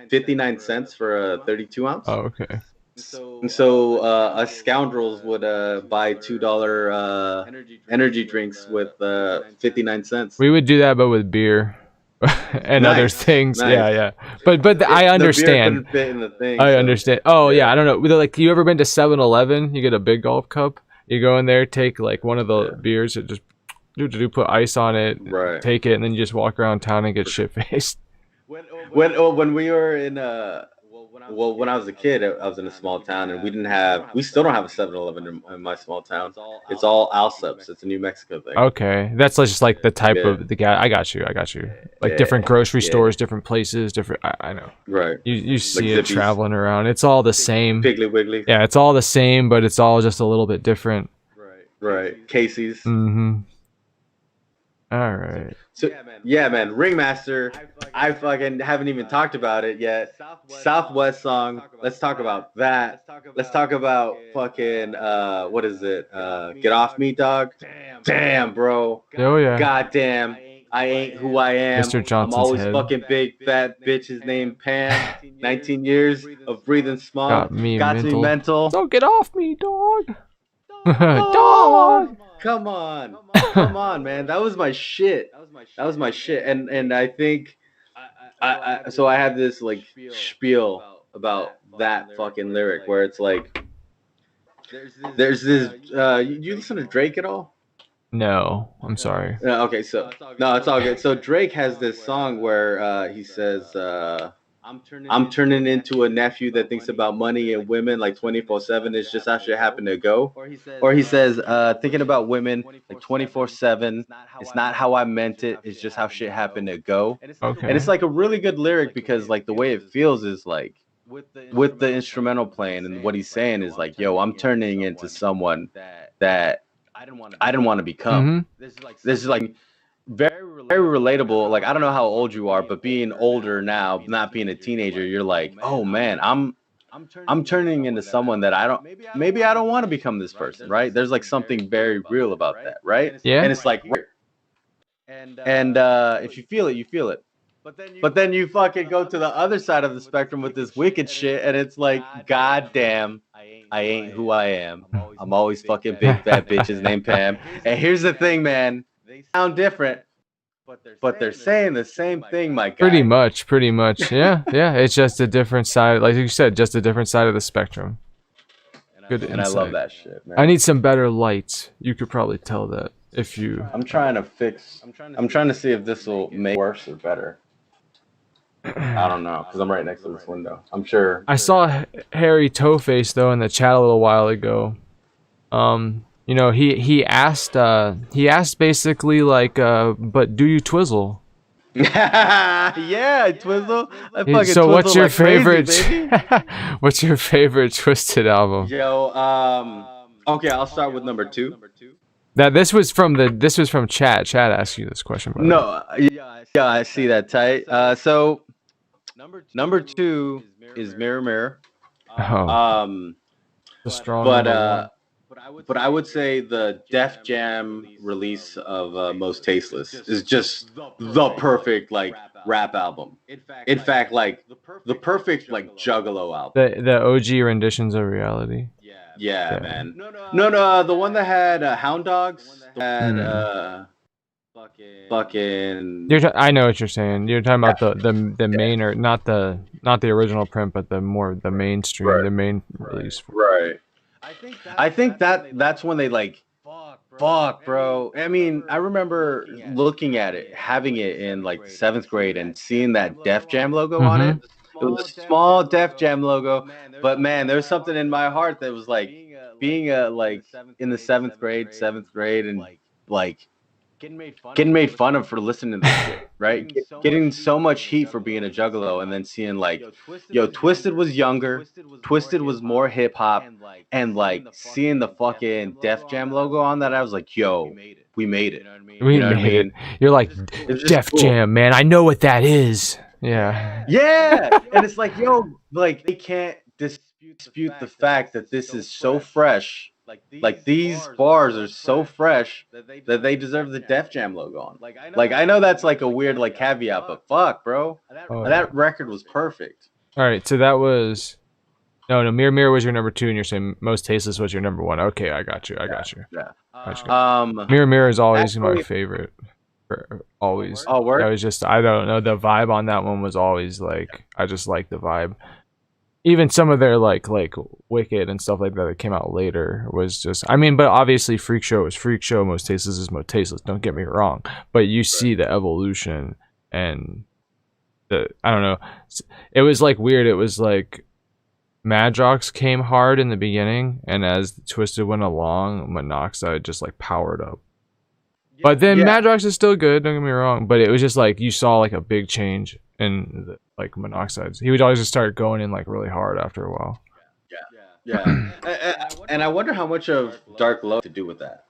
59 cents for a 32-ounce. Oh, okay. And so us scoundrels would buy $2 energy drinks with 59 cents. We would do that, but with beer and other things. Nice. Yeah. But I understand. The beer couldn't fit in the thing, I understand. Oh yeah, I don't know. Like, you ever been to 7-Eleven? You get a big golf cup. You go in there, take like one of the beers, and just put ice on it, take it, and then you just walk around town and get shit faced. When we were in Well, when I was a kid, I was in a small town, and we still don't have a 7-Eleven in my small town. It's all Alceps. It's a New Mexico thing. Okay, that's just like the type Yeah, of the guy. I got you. I got you. Like different yeah, grocery yeah. stores, different places, different. I know. Right. You Like see it Zippies, traveling around. It's all the same. Piggly Wiggly. Yeah, it's all the same, but it's all just a little bit different. Right. Casey's. Mm-hmm. All right. So yeah, man, Ringmaster. I fucking haven't even talked about it yet. Southwest song. Let's talk about that. Let's talk about fucking what is it? Get Off Me, Dog. Damn, bro. Oh yeah. Goddamn. I ain't who I am. Mr. I'm Johnson's always head. fucking big fat bitches named Pam. 19 years of breathing smog. Got me mental. mental. Don't get off me, dog. Dog. Come on, man. That was my shit. And I think so I have this like spiel about that fucking lyric where it's like there's this you listen to Drake at all? No, I'm sorry. Okay, so no, it's all good. So Drake has this song where he says I'm turning into a nephew that thinks about money and women like 24/7. It's just how shit happened to go. Or he says, thinking about women like 24/7. It's not how I meant it. It's just how shit happened to go. Okay. And it's like a really good lyric because like the way it feels is like with the instrumental playing and what he's saying is like, yo, I'm turning into someone that I didn't want to become. This is like very relatable. Like I don't know how old you are, but being older now, not being a teenager, you're like, oh man, I'm turning into someone that I don't want to become this person, right? There's like something very real about that, right? Yeah. And it's like, and if you feel it, you feel it. But then you fucking go to the other side of the spectrum with this wicked shit, and it's like, God damn, I ain't who I am. I'm always fucking big fat bitches named Pam. And here's the thing, man. They sound different, but they're saying the same thing, my guy. Pretty much. Yeah. It's just a different side, like you said, just a different side of the spectrum. Good insight. And I love that shit, man. I need some better lights. You could probably tell that if you. I'm trying to see if this will make it worse or better. I don't know, because I'm right next to this window. I'm sure. I saw Harry Toeface though in the chat a little while ago. You know, he asked basically like, but do you twizzle? Yeah, I twizzle. I fucking So twizzle what's your like favorite? crazy, baby. What's your favorite Twisted album? Yo, okay, I'll start with number 2. This was from Chat. Chat asked you this question. By the way. No, yeah, I see that tight. So number 2 is Mirror Mirror. Oh, the strong. But I would say the Def Jam release of Most Tasteless is just the perfect like rap album. In fact, like the perfect like Juggalo album. The OG renditions of reality. Yeah, man. No, the one that had Hound Dogs had fucking. I know what you're saying. You're talking about the main, or not the original print, but the mainstream, Right. the main release. Right. I think that's when they like fuck, bro. I mean, I remember looking at it, having it in like 7th grade and seeing that Def Jam logo on it. It was a small Def Jam logo, but man, there was something in my heart that was like being like in the 7th grade and like getting made fun of for listening to this shit, right? Getting so much heat for being a juggalo, and then seeing like, yo, Twisted was younger, Twisted was more hip hop, and like seeing the fucking Def Jam logo on that, I was like, yo, we made it. We made it. You're like, Def Jam, man. I know what that is. Yeah. Yeah, and it's like, yo, like they can't dispute the fact that this is so fresh. Like these bars are so fresh that they deserve the Def Jam logo on. Like I know that's like a weird like caveat, but fuck, bro, that record was perfect. All right, so that was no. Mirror Mirror was your number 2, and you're saying Most Tasteless was your number 1. Okay, I got you. Yeah. Mirror Mirror is always my favorite. Always. Oh, word? I was just, I don't know, the vibe on that one was always like, I just like the vibe. Even some of their like Wicked and stuff like that came out later was just, I mean, but obviously Freak Show is Freak Show, Most Tasteless is Most Tasteless, don't get me wrong, but you see the evolution, and I don't know. It was like weird. It was like Madrox came hard in the beginning, and as Twisted went along, Monoxide just like powered up. But then Madrox is still good, don't get me wrong. But it was just like you saw like a big change in the, like Monoxides. He would always just start going in like really hard after a while. Yeah. And I wonder how much of Dark Low to do with that.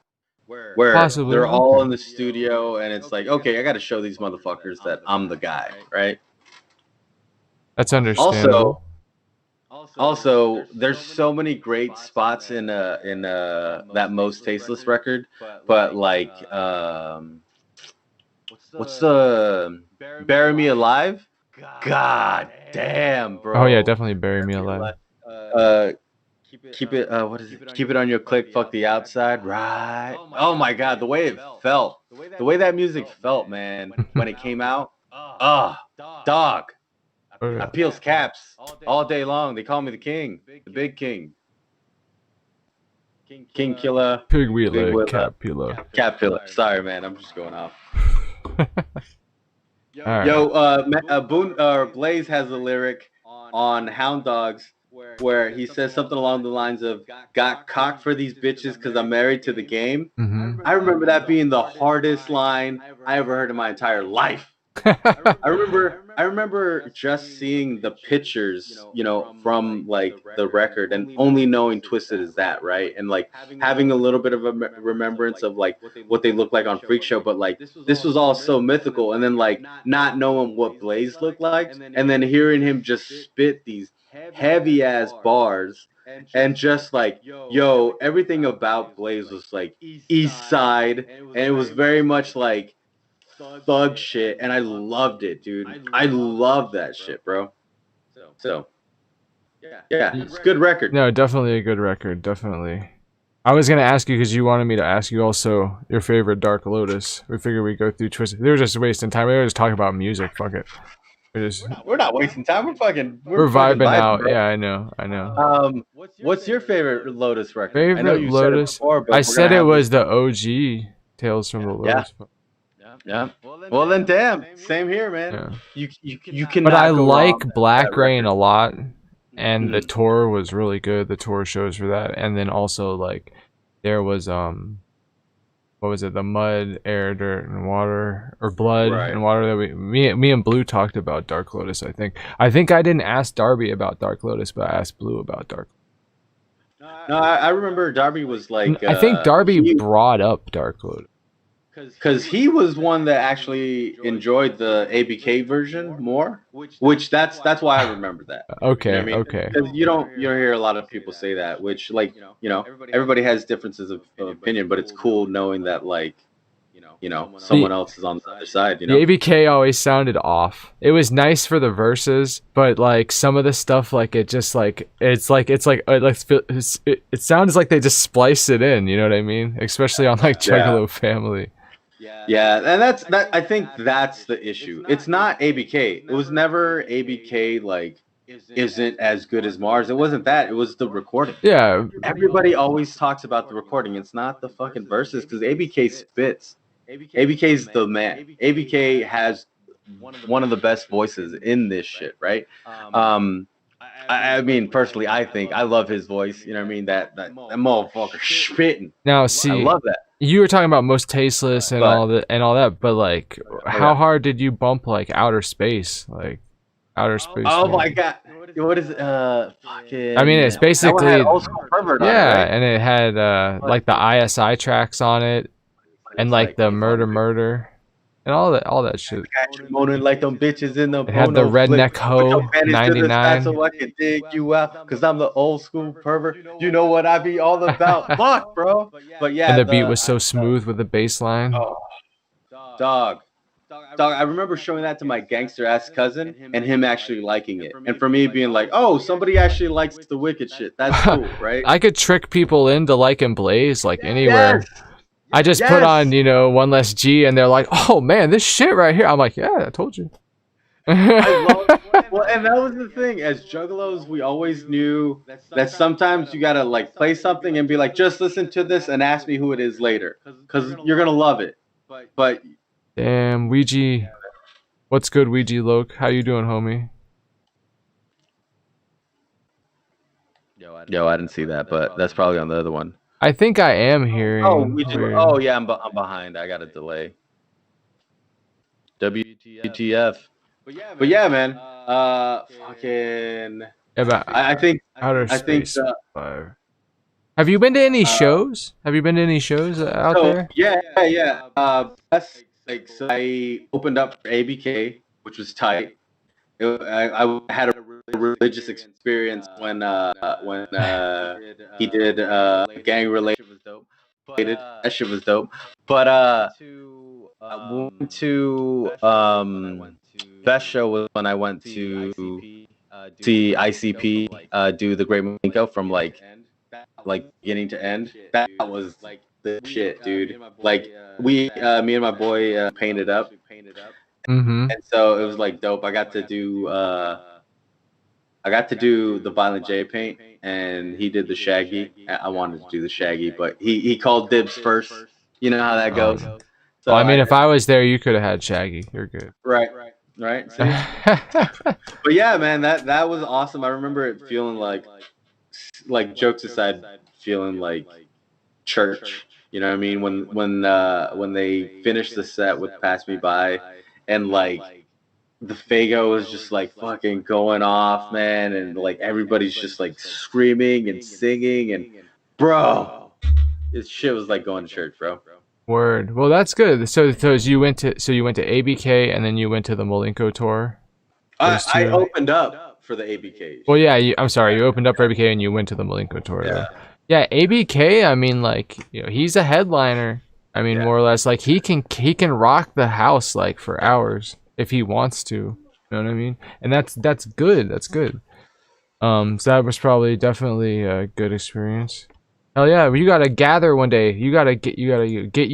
Where Possibly, they're all okay. in the studio and it's like, okay, I got to show these motherfuckers that I'm the guy, right? That's understandable. Also, there's so many great spots in that Most Tasteless record, but like what's the Bury Me Alive? God damn, bro. Oh yeah, definitely Bury Me Alive. Keep it what is it? Keep it on your click, fuck the outside, right? Oh my god, the way it felt. The way that music felt, man, when it came out. Dog. Oh, yeah. I peels caps all day long. They call me the king, the big king. King killer. Pig Wheeler, Cat Pillow. Cat pillar. Sorry, man. I'm just going off. Alright. Yo, Blaze has a lyric on Hound Dogs where he says something along the lines of "Got cock for these bitches because I'm married to the game." Mm-hmm. I remember that being the hardest line I ever heard in my entire life. I remember just seeing the pictures, from like the record and only knowing Twisted as that, right? And like having a little bit of a remembrance of like what they look like on Freak Show, but like this was all so mythical, and then like not knowing what Blaze looked like, and then hearing him just spit these heavy ass bars, and just like, yo, everything about Blaze was like East Side, and it was very much like thug shit, and I loved it, dude. I love that shit, bro. So yeah, it's a good record. No, definitely a good record. Definitely. I was gonna ask you because you wanted me to ask you also your favorite Dark Lotus. We figured we'd go through Twisted. They were just wasting time. We were just talking about music. Fuck it. We're not wasting time. We're vibing out. bro. Yeah, I know. What's your favorite Lotus record? Favorite I know you Lotus. said it before, but I said it was the OG Tales from the Lotus. Yeah. Well then, damn. Same here, man. Yeah. You can. But I like Black Rain a lot, and the tour was really good. The tour shows for that, and then also like there was what was it? The Mud, Air, Dirt, and Water, or Blood and Water that me and Blue talked about Dark Lotus. I think I didn't ask Darby about Dark Lotus, but I asked Blue about Dark. No, I remember Darby was like. I think Darby brought up Dark Lotus. Because he was one that actually enjoyed the ABK version more, which that's why I remember that. Okay, you know what I mean? Because you don't hear a lot of people say that, which like everybody has differences of opinion, but it's cool knowing that like someone else is on the other side. The ABK always sounded off. It was nice for the verses, but like some of the stuff, like it just like it sounds like they just spliced it in. You know what I mean? Especially on like Juggalo Family. Yeah, and that's I think that's the issue. It's not ABK. It was never ABK. Like, isn't as good as Mars. It wasn't that. It was the recording. Yeah. Everybody always talks about the recording. It's not the fucking verses, because ABK spits. ABK's the man. ABK has one of the best voices in this shit, right? I mean, personally, I think I love his voice. You know what I mean? That motherfucker spitting. Now, see, I love that. You were talking about Most Tasteless and all that, but like, how hard did you bump like Outer Space? Like, Outer Space. Oh my god, what is it? Fucking. I mean, it's basically Pervert and it had like the ISI tracks on it, and like the Murder. And all that shit. Moaning like them bitches in the. It had the Redneck Ho 99. So I can dig you out, cause I'm the old school pervert. You know what I be all about. Fuck, bro. But yeah. And the beat was so smooth with the bass line. Oh, dog. I remember showing that to my gangster ass cousin and him actually liking it. And for me being like, oh, somebody actually likes the wicked shit. That's cool, right? I could trick people into liking Blaze like anywhere. Yes. I just put on, One Less G, and they're like, "Oh man, this shit right here." I'm like, "Yeah, I told you." I love. Well, and that was the thing. As juggalos, we always knew that sometimes you gotta like play something and be like, "Just listen to this and ask me who it is later, because you're gonna love it." But damn, Ouija. What's good, Ouija Loke? How you doing, homie? Yo, I didn't see that, but that's probably on the other one. I think I am Oh, hearing weird. oh yeah, I'm behind. I got a delay. WTF? But yeah, man. Fucking. Yeah, but I think. Outer I think. Space 5. Have you been to any shows? Have you been to any shows out So there? yeah. That's like so. I opened up for ABK, which was tight. I had a religious experience when he did gang related. That shit was dope. But I went to best show was when I went to see ICP do the Great Malenko from like beginning to end. That was the shit, dude. Like we me and my boy painted up, Mm-hmm. and so it was like dope. I got to do the Violent J paint, and he did the Shaggy. I wanted to do the Shaggy, but he called dibs first. You know how that goes. Well, So I mean, if I was there, you could have had Shaggy. You're good. right. See? But yeah, man, that was awesome. I remember it feeling like jokes aside, feeling like church. You know what I mean? When they finished the set with "Pass Me By," and like the Fago was just like fucking going off, man, and like everybody's just like screaming and singing, and bro, this shit was like going to church, bro. Word. Well, that's good. So you went to ABK and then you went to the Malenko tour. I opened up for the ABK. Well, yeah. I'm sorry. You opened up for ABK and you went to the Malenko tour. Yeah. Though. Yeah. ABK. I mean, like, you know, he's a headliner. I mean, more or less, like he can rock the house like for hours if he wants to. You know what I mean? And that's good. That's good. So that was probably definitely a good experience. Hell yeah, you gotta gather one day. You gotta get you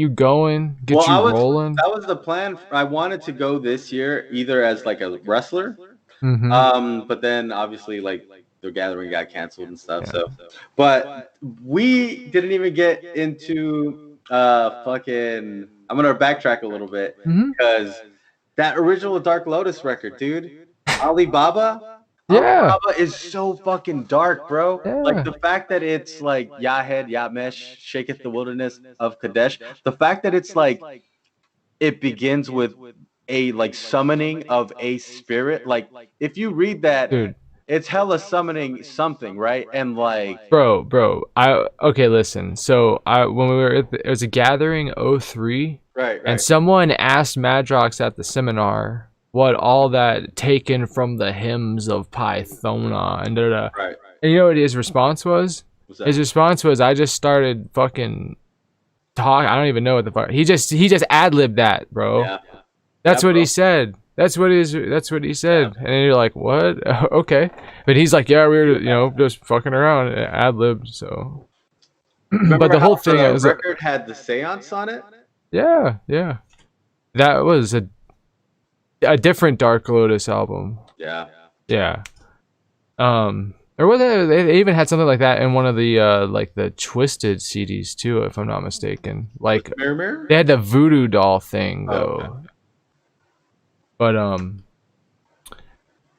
going, get you rolling. That was the plan. I wanted to go this year either as like a wrestler, Mm-hmm. but then obviously like the gathering got canceled and stuff. Yeah. So, but we didn't even get into fucking. I'm gonna backtrack a little bit because that original Dark Lotus record, dude, Alibaba. Yeah. Alibaba is so fucking dark, bro. Yeah. Like the fact that it's like Yahed, Yamesh, Shaketh the Wilderness of Kadesh. The fact that it's like it begins with a like summoning of a spirit. Like if you read that, dude, it's hella summoning something, right? And like bro, okay, listen. So when we were it was a gathering 03, right. And someone asked Madrox at the seminar what all that taken from the hymns of Pythona and da-da. Right. And you know what his response was? His response was, I just started fucking talk. I don't even know what the fuck. He just ad-libbed that, bro. Yeah. That's what he said. That's what he said. Yeah. And you're like, what? Okay. But he's like, yeah, we were, just fucking around, ad-libbed, so. But the whole thing was record had the seance on it? Yeah. That was a different Dark Lotus album. Yeah. Or whether they even had something like that in one of the like the Twisted CDs too, if I'm not mistaken. Like Mirror? They had the Voodoo Doll thing though. Okay. But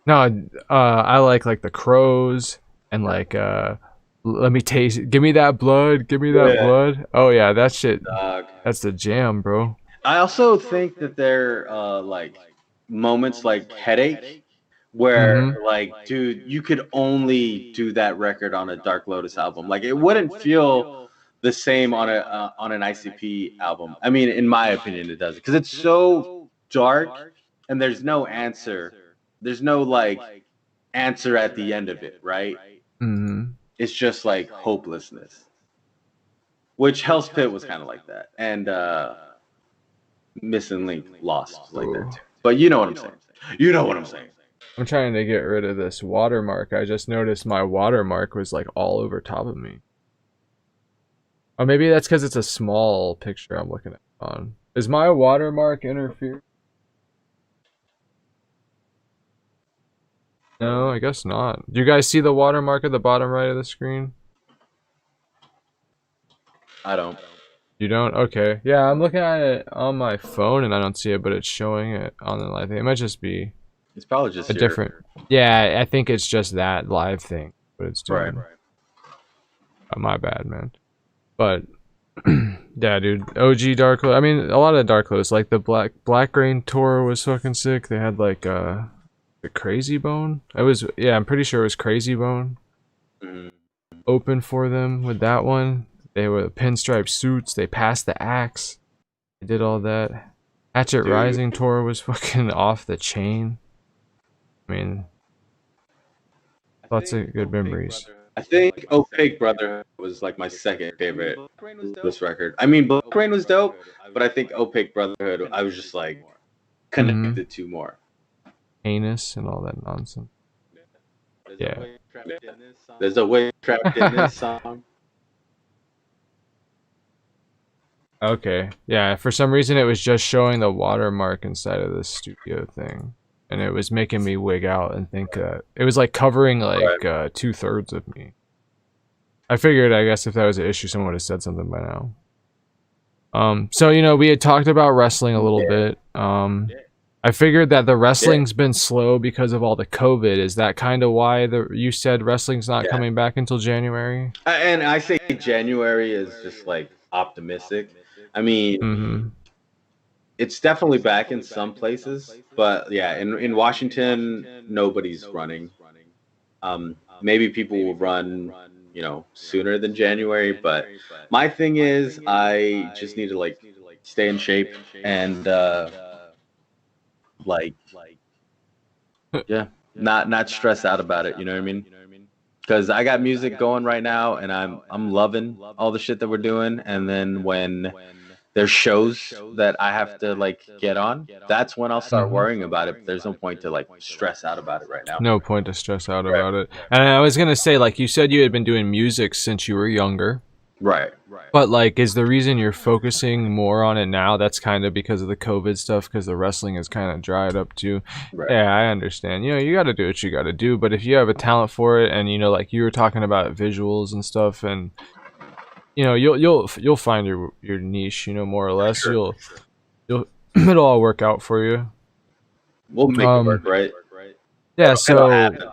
no, I like the Crows and like let me taste it. Give me that blood. Give me that blood. Oh yeah, that shit. That's the jam, bro. I also think that there like moments like Headache where like dude, you could only do that record on a Dark Lotus album. Like it wouldn't feel the same on an ICP album. I mean, in my opinion, it doesn't because it's so dark and there's no answer. There's no like answer at the end of it, right? It's just like hopelessness. Which Hell's Pit was kind of like that, and Missing Link Lost like that too. But you know what I'm saying. You know what I'm saying. I'm trying to get rid of this watermark. I just noticed my watermark was like all over top of me. Or maybe that's because it's a small picture I'm looking at on. Is my watermark interfere? No, I guess not. Do you guys see the watermark at the bottom right of the screen? I don't. You don't? Okay. Yeah, I'm looking at it on my phone and I don't see it, but it's showing it on the live thing. It might just be It's probably a just your different. Yeah, I think it's just that live thing, what it's right. doing. My bad, man. But yeah, dude, OG Dark Clothes. I mean, a lot of Dark Clothes, like the Black Rain tour was fucking sick. They had like the Crazy Bone. It was, yeah, I'm pretty sure it was Crazy Bone Mhm. open for them with that one. They were pinstripe suits. They passed the axe. They did all that. Hatchet Dude, Rising tour was fucking off the chain. I mean, lots of good memories. I think Opaque Brotherhood was like my second favorite this record. I mean, Black Rain was dope, but I think Opaque Brotherhood I was just like Mm-hmm. connected to more. Heinous and all that nonsense. Yeah. There's a way trapped in this song. Okay. Yeah, for some reason it was just showing the watermark inside of the studio thing. And it was making me wig out and think it was like covering like Right. 2/3 of me. I figured, I guess, if that was an issue, someone would have said something by now. So we had talked about wrestling a little bit. I figured that the Yeah. wrestling's been slow because of all the COVID. Is that kind of why you said wrestling's not Yeah. coming back until January? And I say January is just like optimistic. I mean, Mm-hmm. it's definitely back in some places, but yeah, in Washington, nobody's running. Maybe people will run, sooner than January, but my thing is, I just need to like stay in shape and like, yeah, not stress out about it. You know what I mean? Because I got music going right now, and I'm loving all the shit that we're doing. And then when there's shows that I have to like get on, that's when I'll start Mm-hmm. worrying about it. But there's no point to like stress out about it right now. No point to stress out Right. about it. And I was gonna say, like you said, you had been doing music since you were younger. Right. But like, is the reason you're focusing more on it now? That's kind of because of the COVID stuff, because the wrestling is kind of dried up too. Right. Yeah, I understand. You got to do what you got to do. But if you have a talent for it, and like you were talking about visuals and stuff, and you'll find your niche. More or less. Sure. You'll it'll all work out for you. We'll make it work, right? Yeah. It'll So happen.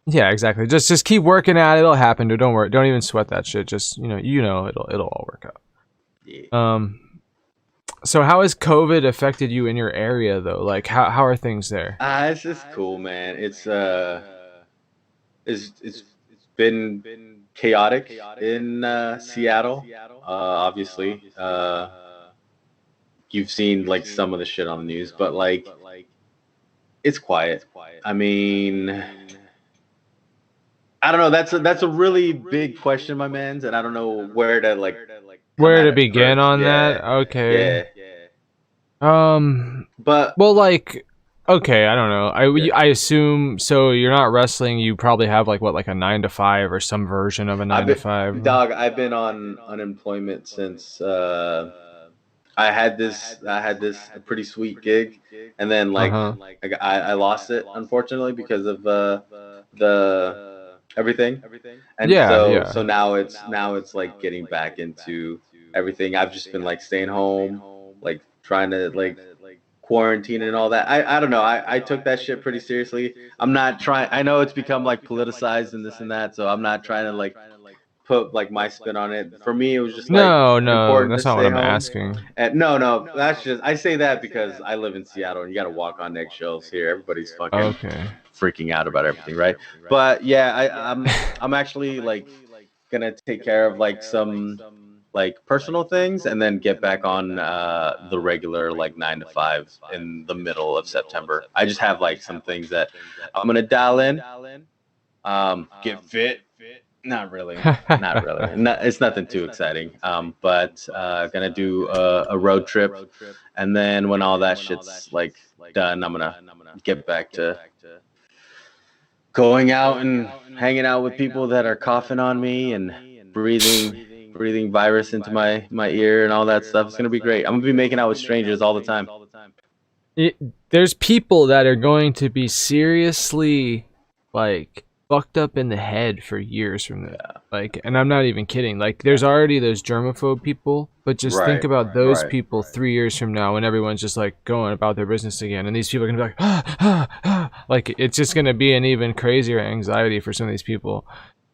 yeah, exactly. Just keep working at it. It'll happen. Dude. Don't worry. Don't even sweat that shit. Just it'll all work out. Yeah. So how has COVID affected you in your area though? Like how are things there? It's just cool, man. It's been chaotic in Seattle. Obviously, you've seen like some of the shit on the news, but like it's quiet. I mean, I don't know. That's a really big question, my man's, and I don't know where to like come Where at to it begin first. on Yeah, that? Okay. yeah. But Well, like, okay, I don't know. yeah. I assume so. You're not wrestling. You probably have like what, like a 9 to 5 or some version of a I've nine to been five. dog. I've been on unemployment since I had this pretty sweet gig, and then Uh like huh. I lost it unfortunately because of the everything, and Yeah, so yeah. now it's like getting back into everything. I've just been like staying home, like trying to like quarantine and all that. I don't know. I took that shit pretty seriously. I'm not trying. I know it's become like politicized and this and that, so I'm not trying to like put like my spin on it. For me, it was just like No, no, important to that's not what stay I'm home. asking. And no, that's just I say that because I live in Seattle and you got to walk on eggshells here. Everybody's fucking Okay. freaking out about everything, right? But yeah, I'm actually like gonna take care of like some like personal things and then get back on the regular like 9 to 5 in the middle of September. I just have like some things that I'm gonna dial in. Get fit. Not really. Not really. It's nothing too exciting. But gonna do a road trip, and then when all that shit's like done, I'm gonna get back to going out and hanging out with people that are coughing on me and breathing virus into my ear and all that stuff. It's gonna be great. I'm gonna be making out with strangers all the time. There's people that are going to be seriously like fucked up in the head for years from this. Like, and I'm not even kidding. Like, there's already those germaphobe people, but just think about those people 3 years from now when everyone's just like going about their business again, and these people are gonna be like, like it's just gonna be an even crazier anxiety for some of these people.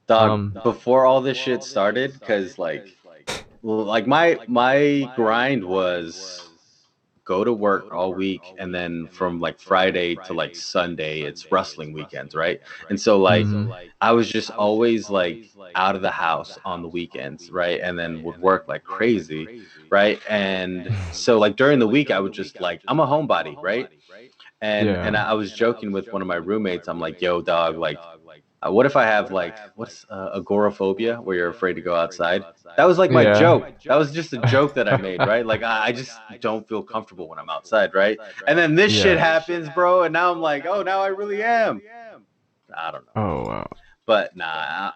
Dog, before all this shit started, because like my grind was go to work all week, and then from like Friday to like Sunday it's wrestling weekends, right? And so like I was just always like out of the house on the weekends, right? And then would work like crazy, right? And so like during the week I would just like, I'm a homebody, right? And I was joking with one of my roommates. I'm like, yo dog, like what if I have like what's agoraphobia, where you're afraid to go outside? That was like my joke. That was just a joke that I made, right? Like I just don't feel comfortable when I'm outside, right? And then this shit happens, bro, and now I'm like, oh, now I really am. I don't know. Oh wow. But nah,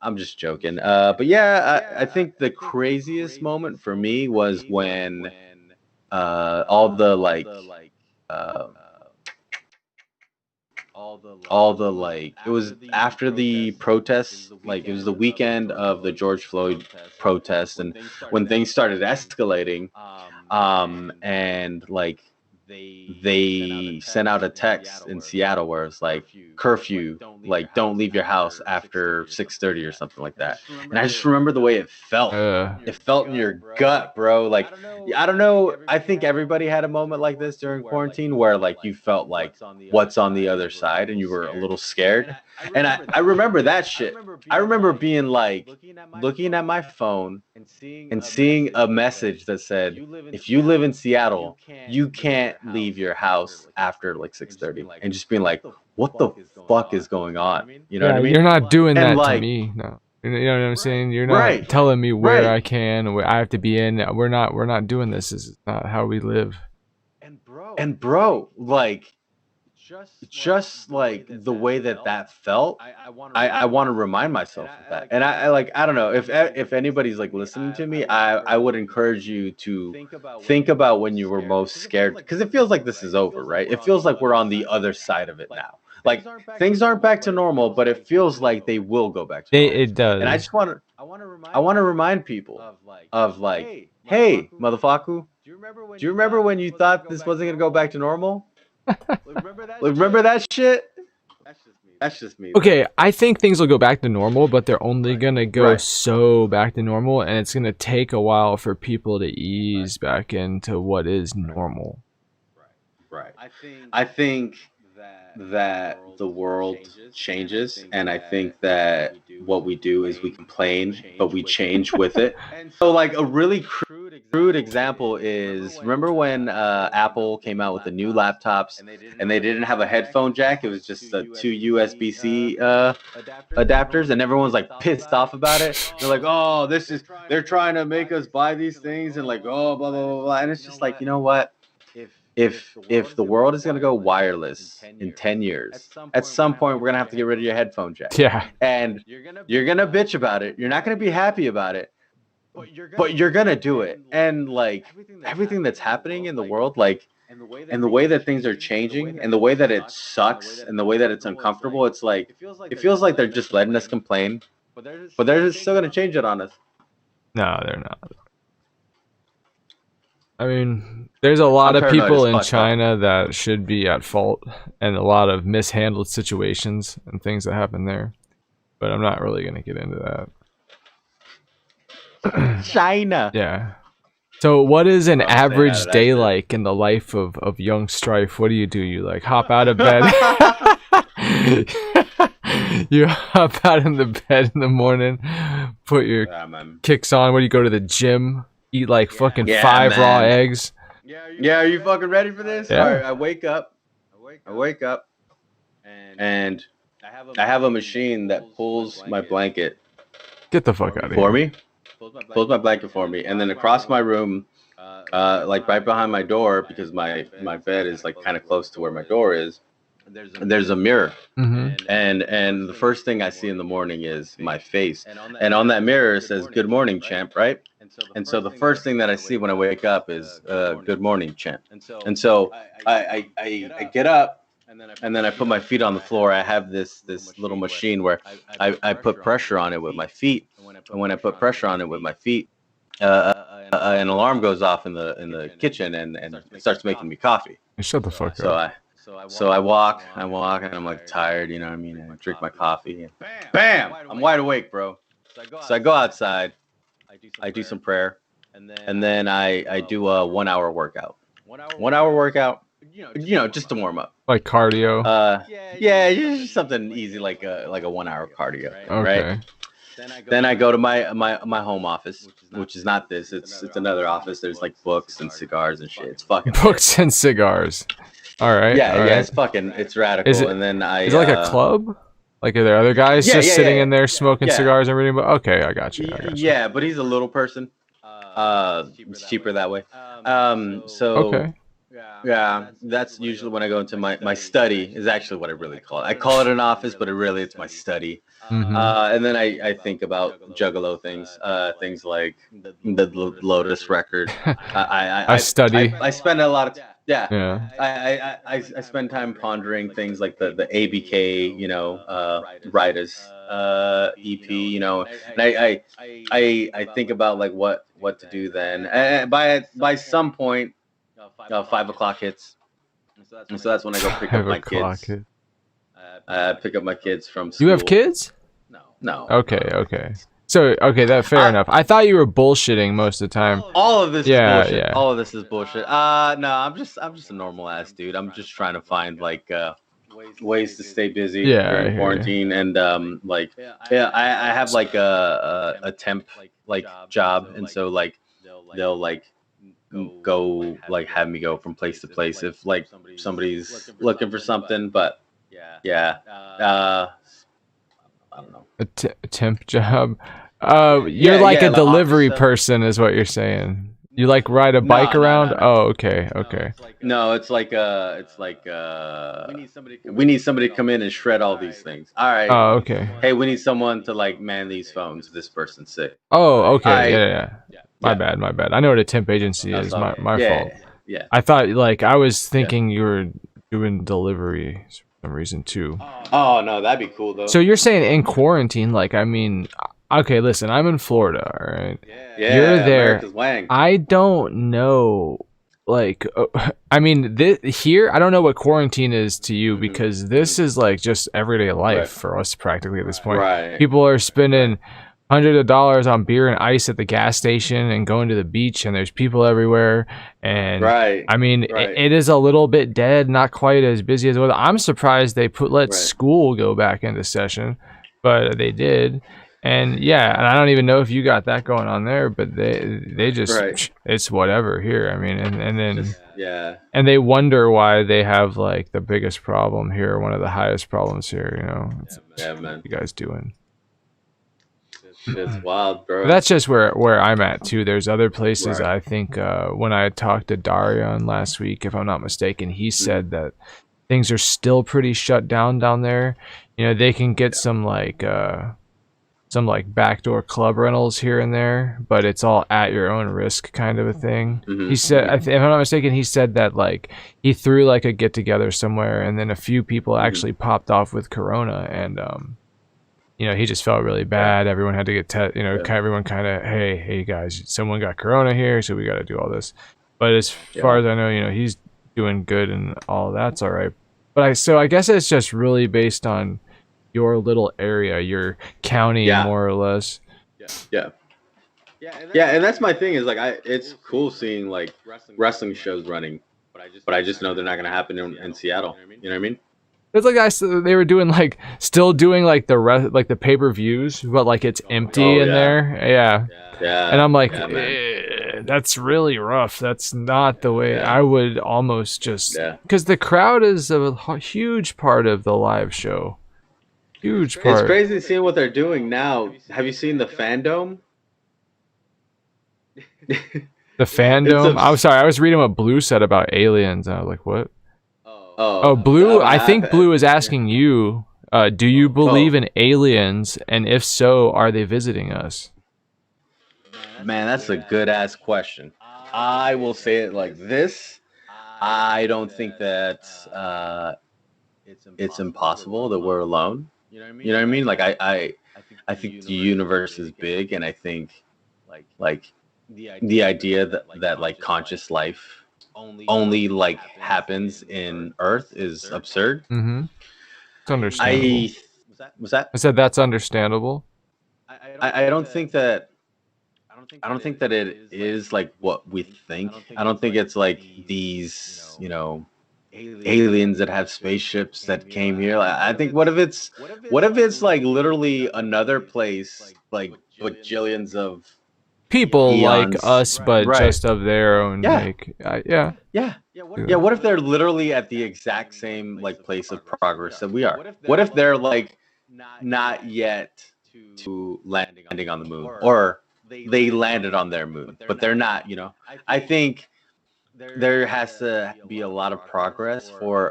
I'm just joking. But yeah, I think the craziest moment for me was when all the like it was after the protests, like it was the weekend of the George Floyd protest, and when things started escalating, and like they sent out a text in Seattle where it's like curfew, like don't leave your house after 6:30 or something like that. And I just remember the way it felt. It felt in your gut, bro. Like I don't know. I think everybody had a moment like this during quarantine where like you felt like what's on the other side, and you were a little scared. And I remember that shit. I remember being like looking at my phone and seeing a message that said, if you live in Seattle, you can't leave your house after like 6:30, and just being like, what the fuck is going on? You know what I mean? You're not doing And that like, to me. No. You know what I'm saying? You're not telling me where I can, where I have to be in. We're not doing this. This is not how we live. And bro, like just like the way that felt, I want to remind myself of that. And I like, I don't know if anybody's like listening to me, I would encourage you to think about when you were most scared, because it feels like this is over, right? It feels like we're on the other side of it now. Like things aren't back to normal, but it feels like they will go back to normal. It does. And I just want to remind people of like, hey motherfucker, do you remember when you thought this wasn't gonna go back to normal? Remember that shit? That's just me. Okay, I think things will go back to normal, but they're only gonna go so back to normal, and it's gonna take a while for people to ease back into what is normal. Right. I think that the world changes, and I think that what we do is we complain, but we change with it. So like a really crude example is, remember when Apple came out with the new laptops and they didn't have a headphone jack? It was just the two USB-C adapters, and everyone's like pissed off about it. They're like, oh, they're trying to make us buy these things, and like, oh, blah blah blah blah. And it's just like, you know what? If the world is going to go wireless in 10 years, at some point we're going to have to get rid of your headphone jack. Yeah. And you're going to bitch about it. You're not going to be happy about it, but you're going to do it. And like everything that's happening in the world, like, and the way that things are changing, and the way that it sucks, and the way that it's uncomfortable, it's like, it feels like they're just letting us complain, but they're just still going to change it on us. No, they're not. I mean, there's a lot of people in China that should be at fault, and a lot of mishandled situations and things that happen there. But I'm not really going to get into that. China. Yeah. So what is an average day like in the life of young Strife? What do? You like hop out of bed? You hop out in the bed in the morning, put your kicks on. What do you go to the gym? Eat like fucking 5 raw eggs. Yeah, are you fucking ready for this? Yeah. All right, I wake up, and I have a machine that pulls my blanket. Get the fuck out of here. For me, pulls my blanket for me, and then across my room, like right behind my door, because my bed is like kind of close to where my door is. There's a mirror, and the first thing I see in the morning is my face, and on that mirror it says "Good morning, champ," right? And so the first thing that I see when I wake up is "Good morning, champ." And so I get up, and then I put my feet on the floor. I have this little machine where I put pressure on it with my feet, and when I put pressure on it with my feet, an alarm goes off in the kitchen, and it starts making me coffee. Shut the fuck So up. I walk, and I'm like tired, you know what I mean? I drink my coffee, and bam, I'm wide awake, bro. So I go outside, I do some prayer, and then I do a 1 hour workout. 1 hour workout, just to warm up. Like cardio. Yeah, just something easy like a 1 hour cardio, right? Okay. Then I go to my home office, which is not this. It's another office. There's like books and cigars and shit. It's fucking Books and cigars. All right. yeah, all yeah. right. It's fucking radical. Is it- and then Is it like a club? Like, are there other guys Yeah, just yeah, sitting yeah, in there smoking yeah. cigars and reading? But okay, I got you. Yeah, but he's a little person. It's cheaper that way. So Okay. yeah, that's usually when I go into my study is actually what I really call it. I call it an office, but it's my study. Mhm. And then I think about Juggalo things, things like the Lotus record. I study. I spend a lot of yeah. Yeah. I spend time pondering things like the ABK, Riders EP, and I think about like what to do then. And by some point, 5 o'clock hits, and so that's when I go pick up my kids. Pick up my kids from school. You have kids? No. Okay. So that fair enough. I thought you were bullshitting most of the time. All of this Yeah, is bullshit. yeah. All of this is bullshit. No, I'm just a normal ass dude. I'm just trying to find like ways to stay busy Yeah, I hear during you. quarantine, and I have like a temp like job, and so like they'll like go like have me go from place to place if like somebody's looking for something, but yeah, I don't know. A temp job. You're like a the delivery office stuff. person, is what you're saying. You like ride a bike No, around? no. Oh, okay. No, it's like we need somebody to come in and shred all these things. All right. Oh, okay. Hey, we need someone to like man these phones. This person's sick. Oh, okay. I- Yeah. My bad. My know what a temp agency That's is. all. My Yeah, fault. Yeah. I thought I was thinking you were doing delivery for some reason too. Oh no, that'd be cool though. So you're saying in quarantine, okay, listen, I'm in Florida, all right? yeah, you're there. America's Wang. I don't know, here, I don't know what quarantine is to you, because this is like just everyday life Right. for us practically at this point. Right. People are spending hundreds of dollars on beer and ice at the gas station and going to the beach, and there's people everywhere. And Right. It is a little bit dead, not quite as busy as well. I'm surprised they let Right. school go back into session, but they did. And yeah, and I don't even know if you got that going on there, but they just Right. it's whatever here. And then Yeah. and they wonder why they have like the biggest problem here, one of the highest problems here. Yeah, man. What you guys doing? Shit's wild, bro. But that's just where I'm at too. There's other places. Right. I think when I talked to Darion last week, if I'm not mistaken, he said that things are still pretty shut down there. They can get some backdoor club rentals here and there, but it's all at your own risk kind of a thing. Mhm. He said, if I'm not mistaken, he said that he threw a get together somewhere, and then a few people actually popped off with corona, and he just felt really bad. Everyone had to get everyone kind of, hey guys, someone got corona here, so we got to do all this. But as far as I know, he's doing good and all that's all right. But I guess it's just really based on your little area, your county, more or less. Yeah, and that's my thing is it's cool seeing like wrestling shows running, but I just know they're not gonna happen in Seattle. You know what I mean? It's like they were doing still doing the pay-per-views, but it's empty in there. Yeah. And I'm like, that's really rough. That's not the way I would almost just, because the crowd is a huge part of the live show. Huge part. It's crazy seeing what they're doing now. Have you seen the fandom? The fandom? I'm sorry, I was reading what Blue said about aliens, and I was like, what? Oh, Blue, I think Blue is asking you, do you believe in aliens, and if so, are they visiting us? Man, that's a good ass question. I will say it like this. I don't think that it's impossible that we're alone. You know what I mean? Like I think the universe is big, and I think like the idea that like conscious life only like happens in Earth is absurd. Mm-hmm. It's understandable. I was that I said that's understandable. I don't think that it is like what we think. I don't think it's like these, you know, aliens that have spaceships that came here. Like, I think what if it's like literally another place like with jillions of People like eons. us, but Right. just of their own Yeah. make. Yeah. Yeah. Yeah, what if they're literally at the exact same like place of progress that we are? What if they're like not yet to landing on the moon, or they landed on their moon, but they're not, you know? I think there has to be a lot of progress for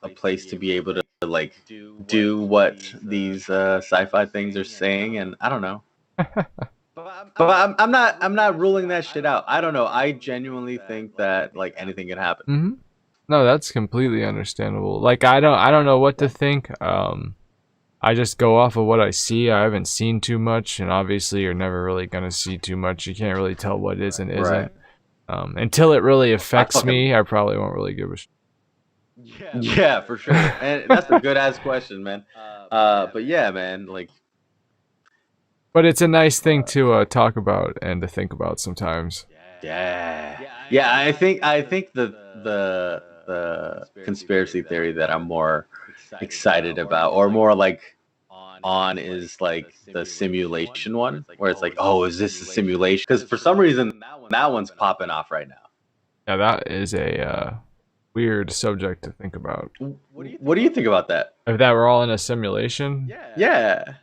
a place to be able to like do what these sci-fi things are saying, and I don't know. But I'm not ruling that shit out. I don't know. I genuinely think that like anything can happen. Mm-hmm. No, that's completely understandable. Like I don't know what to think. I just go off of what I see. I haven't seen too much, and obviously you're never really gonna see too much. You can't really tell what is and isn't. Right. Until it really affects fucking- me, I probably won't really give a shit. Yeah, for sure. And that's a good ass question, man. But yeah, man, like But it's a nice thing to talk about and to think about sometimes. yeah. I think the conspiracy theory that I'm more excited about, or more like on, is like the simulation one, where it's like, oh, is this a simulation? Because for some reason that one's popping off right now. Yeah, that is a weird subject to think about. What do you think about that? If that were all in a simulation, Yeah.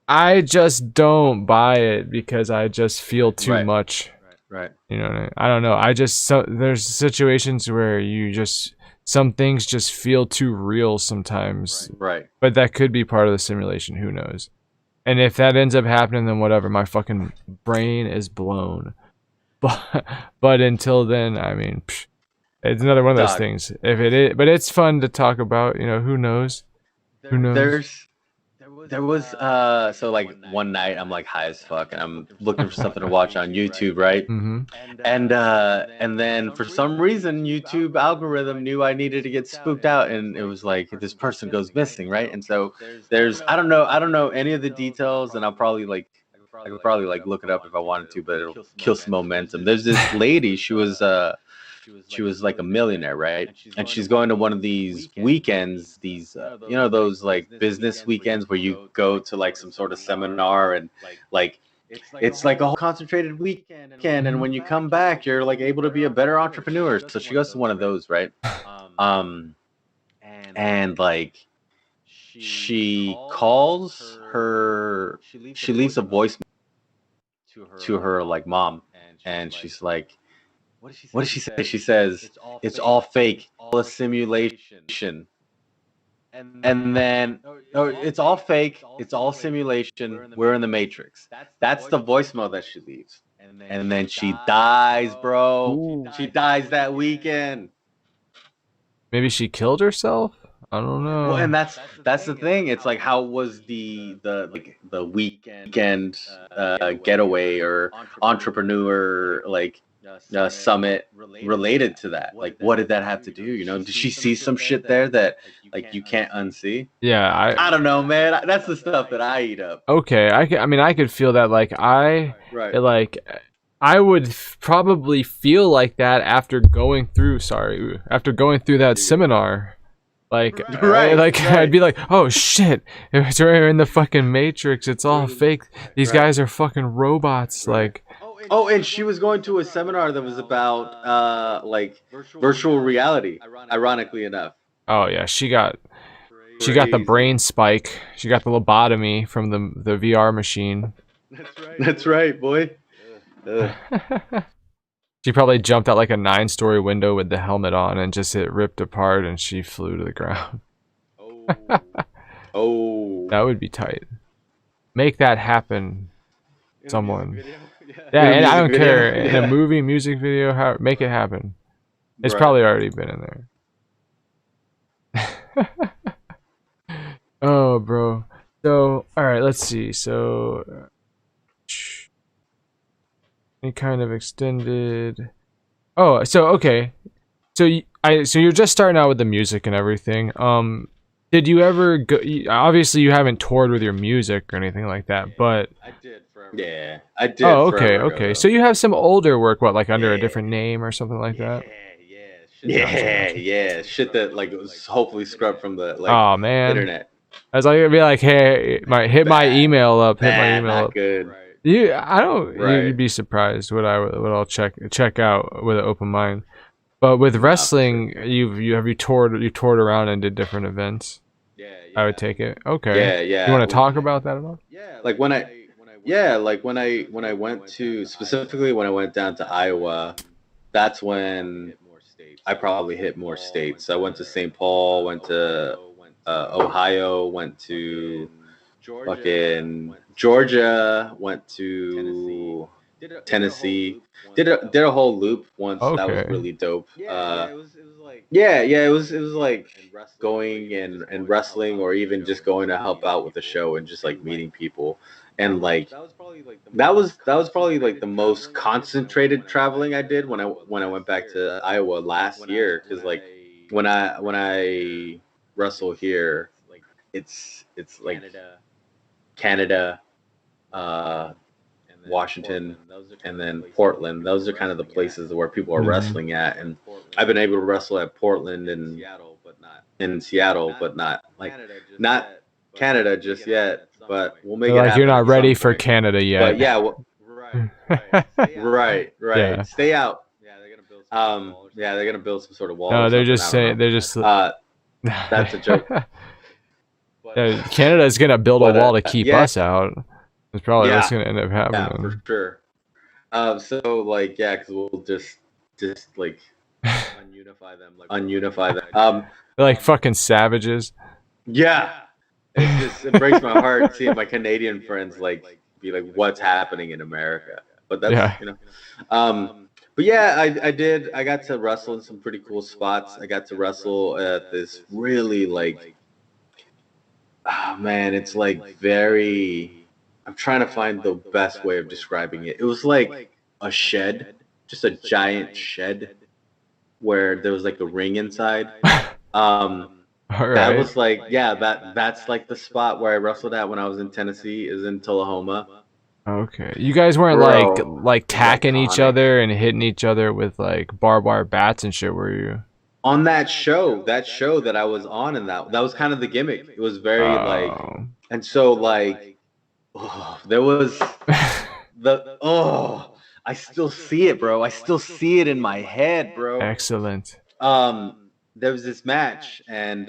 I just don't buy it because I just feel too Right. much. Right. You know, I don't know. There's situations where some things just feel too real sometimes. Right. But that could be part of the simulation. Who knows? And if that ends up happening, then whatever. My fucking brain is blown. But until then, I mean, it's another one of those Dog. things. If it is, but it's fun to talk about. You know, who knows? Who knows? There was so like one night I'm like high as fuck, and I'm looking for something to watch on YouTube, right? Mm-hmm. And then for some reason YouTube algorithm knew I needed to get spooked out, and it was like this person goes missing, right? And so there's I don't know any of the details, and I could probably like look it up if I wanted to, but it'll kill some momentum. There's this lady, she was like a millionaire, right? And she's going to one of these weekends, these you know, those like business weekends where you go to like some sort of seminar, and like it's like a whole concentrated weekend, and when you come back you're like able to be a better entrepreneur. So she goes to one of those, right? And like she calls her, she leaves a voice to her like mom, and she's like, what does she say? She says, it's all fake, all a simulation. And then, no, it's all fake, it's all simulation, we're in the Matrix. That's the voicemail that she leaves. And then she dies, bro. Ooh. She dies that weekend. Maybe she killed herself. I don't know. Well, and that's the thing. It's like, how was the weekend getaway or entrepreneur like summit related to that? Like, what did that have to do? You know, did she see some shit there that like you can't unsee? Yeah, I don't know, man. That's the stuff that I eat up. okay. I mean, I could feel that. Like Right. I would probably feel like that after going through that seminar. Like, Right. I'd be like, oh shit, it's right in the fucking Matrix. It's all fake. These guys are fucking robots. Like, Oh, and she was going to a seminar that was about like virtual reality. Ironically enough. oh yeah, she got the brain spike. She got the lobotomy from the VR machine. That's right, boy. She probably jumped out like a 9-story window with the helmet on, and just it ripped apart, and she flew to the ground. Oh. That would be tight. Make that happen, someone. In Yeah, a and I don't music care. video? In Yeah. a movie, music video, make it happen. It's Right. probably already been in there. Oh, bro. So, all right, let's see. So, any kind of extended. Oh, so okay. So so you're just starting out with the music and everything. Did you ever go? Obviously, you haven't toured with your music or anything like that, but Yeah, I did oh, okay, forever ago okay. though. So you have some older work, what, like under a Yeah, different name or something like that? Gotcha, yeah, gotcha. yeah. Shit that like was hopefully scrubbed from the Oh man, internet. I was like, it'd be like, hey, hit my Bad, email up, hit my bad, email not up. good. I don't. You'd Right. be surprised what I'll check out with an open mind. But with Nah, for sure. wrestling, you toured around and did different events. I would take it. Okay. Yeah, You yeah. want to talk about that at all? Like when I, yeah, like when I went to specifically when I went down to Iowa, that's when I probably hit more states. I went to St. Paul, went to Ohio, went to fucking Georgia, went to Tennessee. Did a whole loop once. That was Okay. really dope. Yeah, yeah. It was like going and wrestling, or even just going to help out with the show and just like meeting people, and like that was probably like the most concentrated traveling I did when I went back to Iowa last year. Because like when I wrestle here, it's like Canada, uh, Washington, and then Portland. Those are kind of the places where people are Hmm. wrestling at, and I've been able to wrestle at Portland and in Seattle, but not Canada just yet. But we'll make it Like you're happen not at ready some for point. Canada But yet. yeah, right, right. Yeah. Stay out. Yeah, they're gonna build some sort of wall or No, they're something. just I don't saying know. they're just. That's a joke. Canada's gonna build a But wall to keep yeah, us out. That's probably what's yeah, gonna end up yeah, for happening. sure. So like yeah, because we'll just like ununify them. They're like fucking savages. Yeah, it's just it breaks my heart seeing my Canadian friends like be like, "What's happening in America?" But that's Yeah. but yeah, I got to wrestle in some pretty cool spots. I got to wrestle at this really like, oh man, it's like very. I'm trying to find the best way of describing it. It was like a shed, just a giant shed where there was like a ring inside. Um, All that right. was like, yeah, that's like the spot where I wrestled at when I was in Tennessee, is in Tullahoma. Okay. You guys weren't Bro, like it was tacking each iconic. other and hitting each other with like barbed wire bats and shit, were you? On that show that I was on, and that was kind of the gimmick. It was very like, Oh. and so like, oh, there was oh, I still see it, bro. I still see it in my head, bro. Excellent. Um, there was this match, and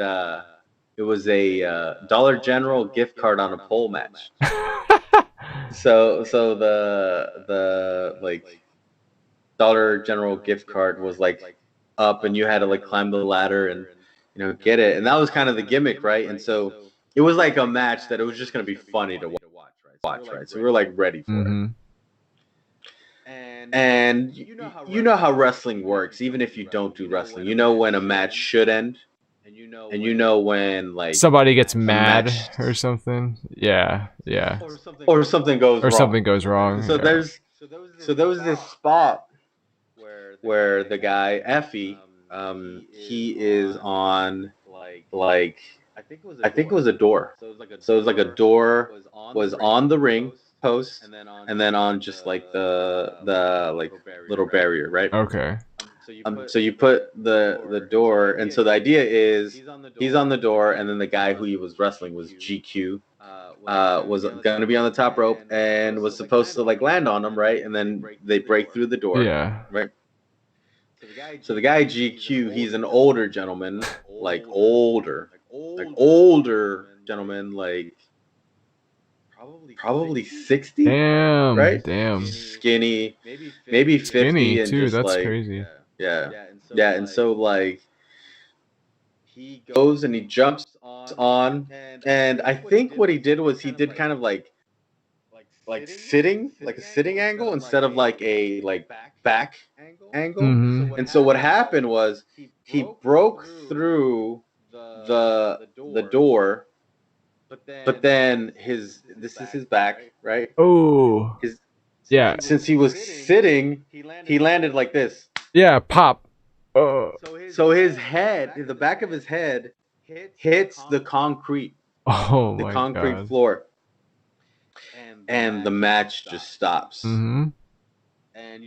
it was a Dollar General gift card on a pole match. So the like Dollar General gift card was like up, and you had to like climb the ladder and get it, and that was kind of the gimmick, right? And so it was like a match that it was just gonna be funny to watch, right? So we were like ready for it. Mm-hmm. And you know how wrestling works, even if you don't do wrestling. You know when a match should end, and you know when like Somebody gets a mad match or something. Yeah, yeah. or something goes Or wrong. something goes wrong. So Yeah. there was this spot where the guy Effie, he is on like I think it was a door. So it was like a door was on the ring post, and then on just like the like little barrier, right? Okay. So you put the door, and so the idea is he's on the door, and then the guy who he was wrestling was GQ, was going to be on the top rope and was supposed to like land on him, right? And then they break through the door, Yeah. right? So the guy GQ, he's an older gentleman, like older gentleman, like probably 60, Damn. right? Damn. Skinny, maybe Skinny 50, and too. just That's like crazy. yeah, yeah. And so like he goes and he jumps on, and I think what he did was he did kind of like sitting, like a sitting angle instead of like a like back angle. Mm-hmm. And so what happened was he broke through the door, but then this is his back, right? Oh, His yeah, since he was sitting, he landed like this. yeah, pop. Oh, So his head, the back of his head, hits oh the my concrete God. floor, and the match just stops. Mm-hmm.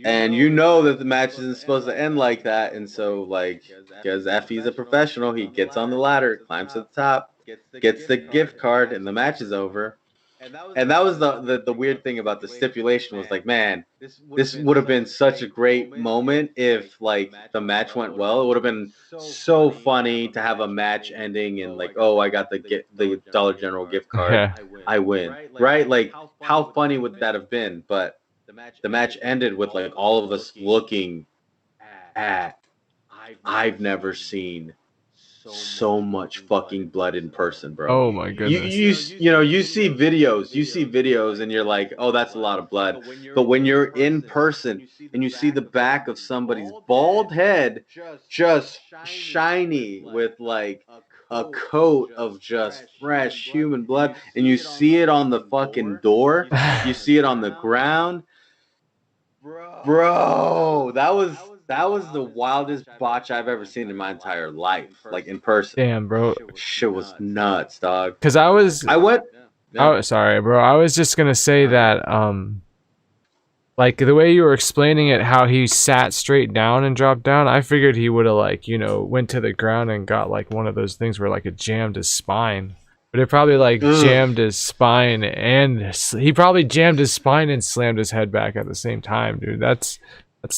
And you know that the match isn't supposed to end like that, and so like because Effie's a professional, he gets on the ladder, climbs to the top, gets the gift card, and the match is over. And that was the weird thing about the stipulation was like, man, this would have been such a great moment if like the match went well. It would have been so funny to have a match ending and like, oh, I got the Dollar General gift card, Yeah. I win, right? Like, how funny would that have been? But the match ended with like all of us looking at. I've never seen so much fucking blood in person, bro. Oh my goodness. You see videos, and you're like, oh, that's a lot of blood. But when you're in person and you see the back of somebody's bald head, just shiny with like a coat of just fresh human blood, and you see it on the fucking door, you see it on the ground, bro. That was the wildest botch I've ever seen in my entire life, like in person. Damn, bro. Shit was nuts, dog. Because I was, I went. Yeah. oh, sorry, bro. I was just gonna say that, like the way you were explaining it, how he sat straight down and dropped down. I figured he would have like, went to the ground and got like one of those things where like it jammed his spine. But it probably like jammed his spine, and he probably jammed his spine and slammed his head back at the same time, dude. That's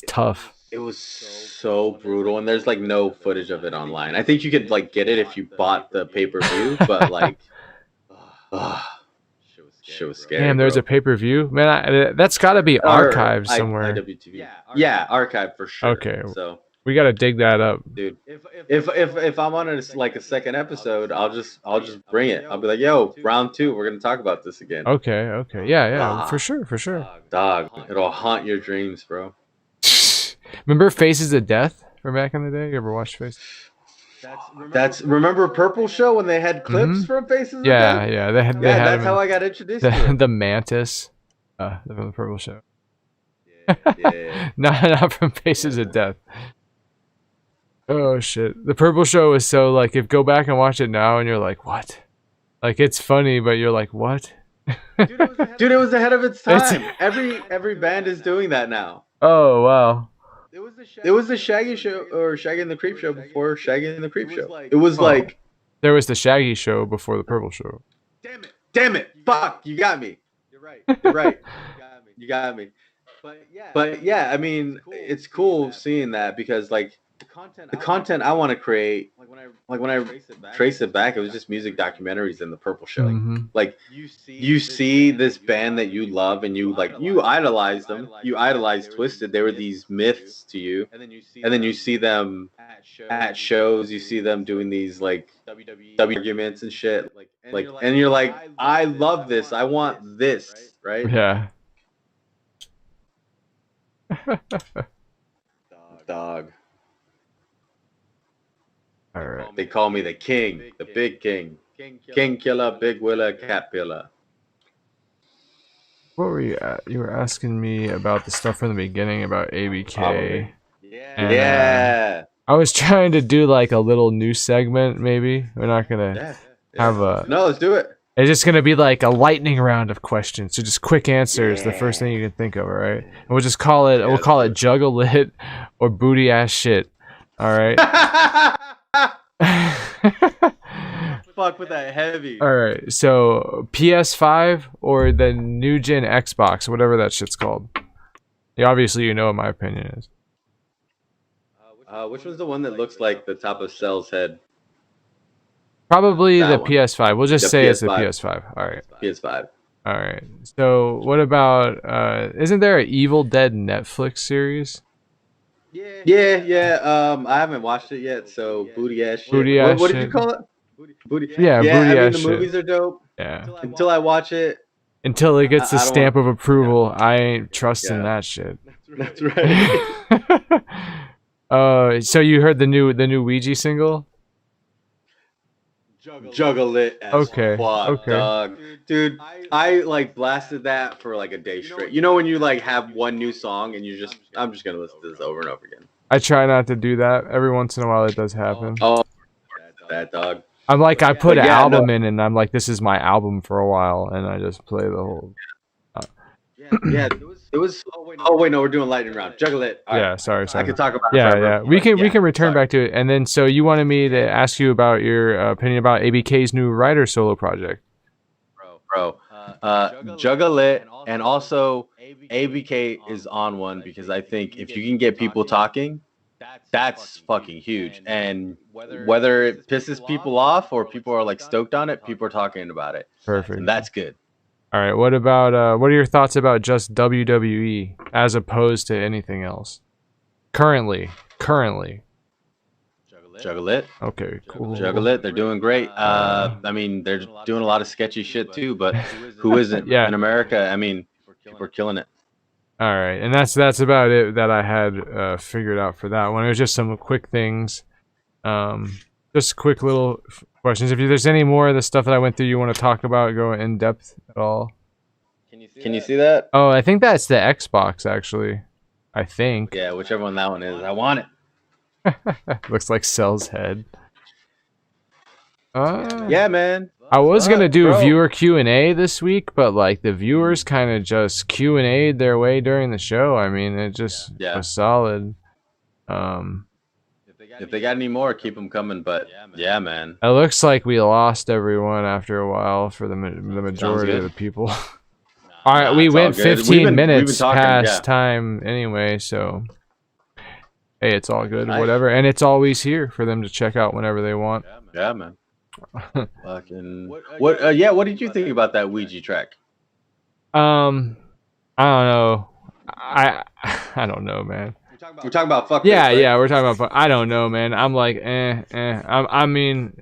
tough. It was so brutal, and there's like no footage of it online. I think you could like get it if you bought the pay-per-view, but like, shit was scary. Damn, there's bro. a pay-per-view, man. That's got to be archived somewhere. IWTV. Yeah, archived for sure. Okay, So, we got to dig that up. dude, if I'm on like a second episode, I'll just bring it. I'll be like, yo, round 2, we're gonna talk about this again. Okay, yeah, for sure. Dog, it'll haunt your dreams, bro. Remember Faces of Death from back in the day? You ever watched Faces? Remember Purple Show when they had clips from Faces of Yeah, Death? yeah. They had That's him how I got introduced to it. the Mantis, from the Purple Show. Yeah. Not from Faces of Death. Oh shit! The Purple Show is so like, if go back and watch it now, and you're like, what? Like it's funny, but you're like, what? Dude, it was ahead of its time. Every band is doing that now. Oh wow. It was the Shaggy Show or Shaggy and the Creep Show before Shaggy and the Creep Show. It was like, there was the Shaggy Show before the Purple Show. damn it, fuck, you got me. You're right. You got me. But yeah, I mean, it's cool seeing that because like the content I want to create, like when I trace it back, it was just music documentaries in the Purple Show. Mhm. Like you see this band that you love and you idolize them. You idolize Twisted. They were these myths to you, and then you see them at shows. You see them doing these like WWE arguments and shit. Like, and you're like, I love this. I want this, right? Yeah. Dog. All right. They call me the king, the big king. King killer, big willer, cat pillar. What were you at? You were asking me about the stuff from the beginning about ABK. Probably. And, Yeah. I was trying to do like a little new segment. Maybe we're not gonna have a. No, let's do it. It's just gonna be like a lightning round of questions. So just quick answers. The first thing you can think of. All right. And we'll just call it. We'll call it Jugga-Lit or booty ass shit. All right. Fuck with that heavy. All right. So PS5 or the new gen Xbox, whatever that shit's called. Yeah, obviously, you know what my opinion is. Which one's the one that looks like the top of Cell's head? Probably That the one. PS5. We'll just The say it's the PS5. PS5. All right. PS5. All right. So what about? Isn't there an Evil Dead Netflix series? Yeah. I haven't watched it yet, so booty ass shit. Booty ass what did shit. you call it? Booty. Yeah, Yeah, booty I mean ass the shit. movies are dope. Yeah. Until I watch it. Until it gets the I don't stamp of approval, I ain't trusting Yeah. that shit. That's right. So you heard the new Ouija single? Jugga-Lit as Okay, fuck, okay. dog. Dude, I like blasted that for like a day straight. You know when you like have one new song and I'm just gonna listen to this over and over again. I try not to do that. Every once in a while, it does happen. Oh, that dog. I'm like, I put But an yeah, album no. in, and I'm like, this is my album for a while, and I just play the whole. Yeah, it was. Oh wait, no, we're doing lightning round. Jugga-Lit. All Yeah, right. sorry. I could talk about it Yeah, forever, yeah. but We can return sorry. back to it, and then so you wanted me to ask you about your opinion about ABK's new writer solo project. Bro, Jugga-Lit, and also ABK is on one because I think if you can get people talking, that's fucking huge. And whether it pisses people off or people are like stoked on it, people are talking about it. Perfect. And that's good. All right. What about what are your thoughts about just WWE as opposed to anything else? Currently. Jugga-Lit. Okay. Cool. Jugga-Lit, they're doing great. I mean, they're doing a lot of sketchy shit too, but who isn't? Yeah. In America, I mean, people are killing it. All right, and that's about it that I had figured out for that one. It was just some quick things, just quick little questions. If there's any more of the stuff that I went through you want to talk about, go in depth at all. Can you see that? Oh, I think that's the Xbox actually. I think. Yeah, whichever one that one is. I want it. Looks like Cell's head. Yeah, man. I was gonna do bro. viewer Q&A this week, but like the viewers kind of just Q&A'd their way during the show. I mean, it just was solid. If they got any more, keep them coming. But yeah, man. It looks like we lost everyone after a while for the majority of the people. All right, we went 15 minutes past time anyway, so hey, it's all good, whatever. And it's always here for them to check out whenever they want. Yeah, man. Fucking what? Yeah, what did you think about that Ouija track? I don't know. I don't know, man. We're talking about fuck. Yeah, right? yeah, we're talking about. I don't know, man. I'm like, I mean,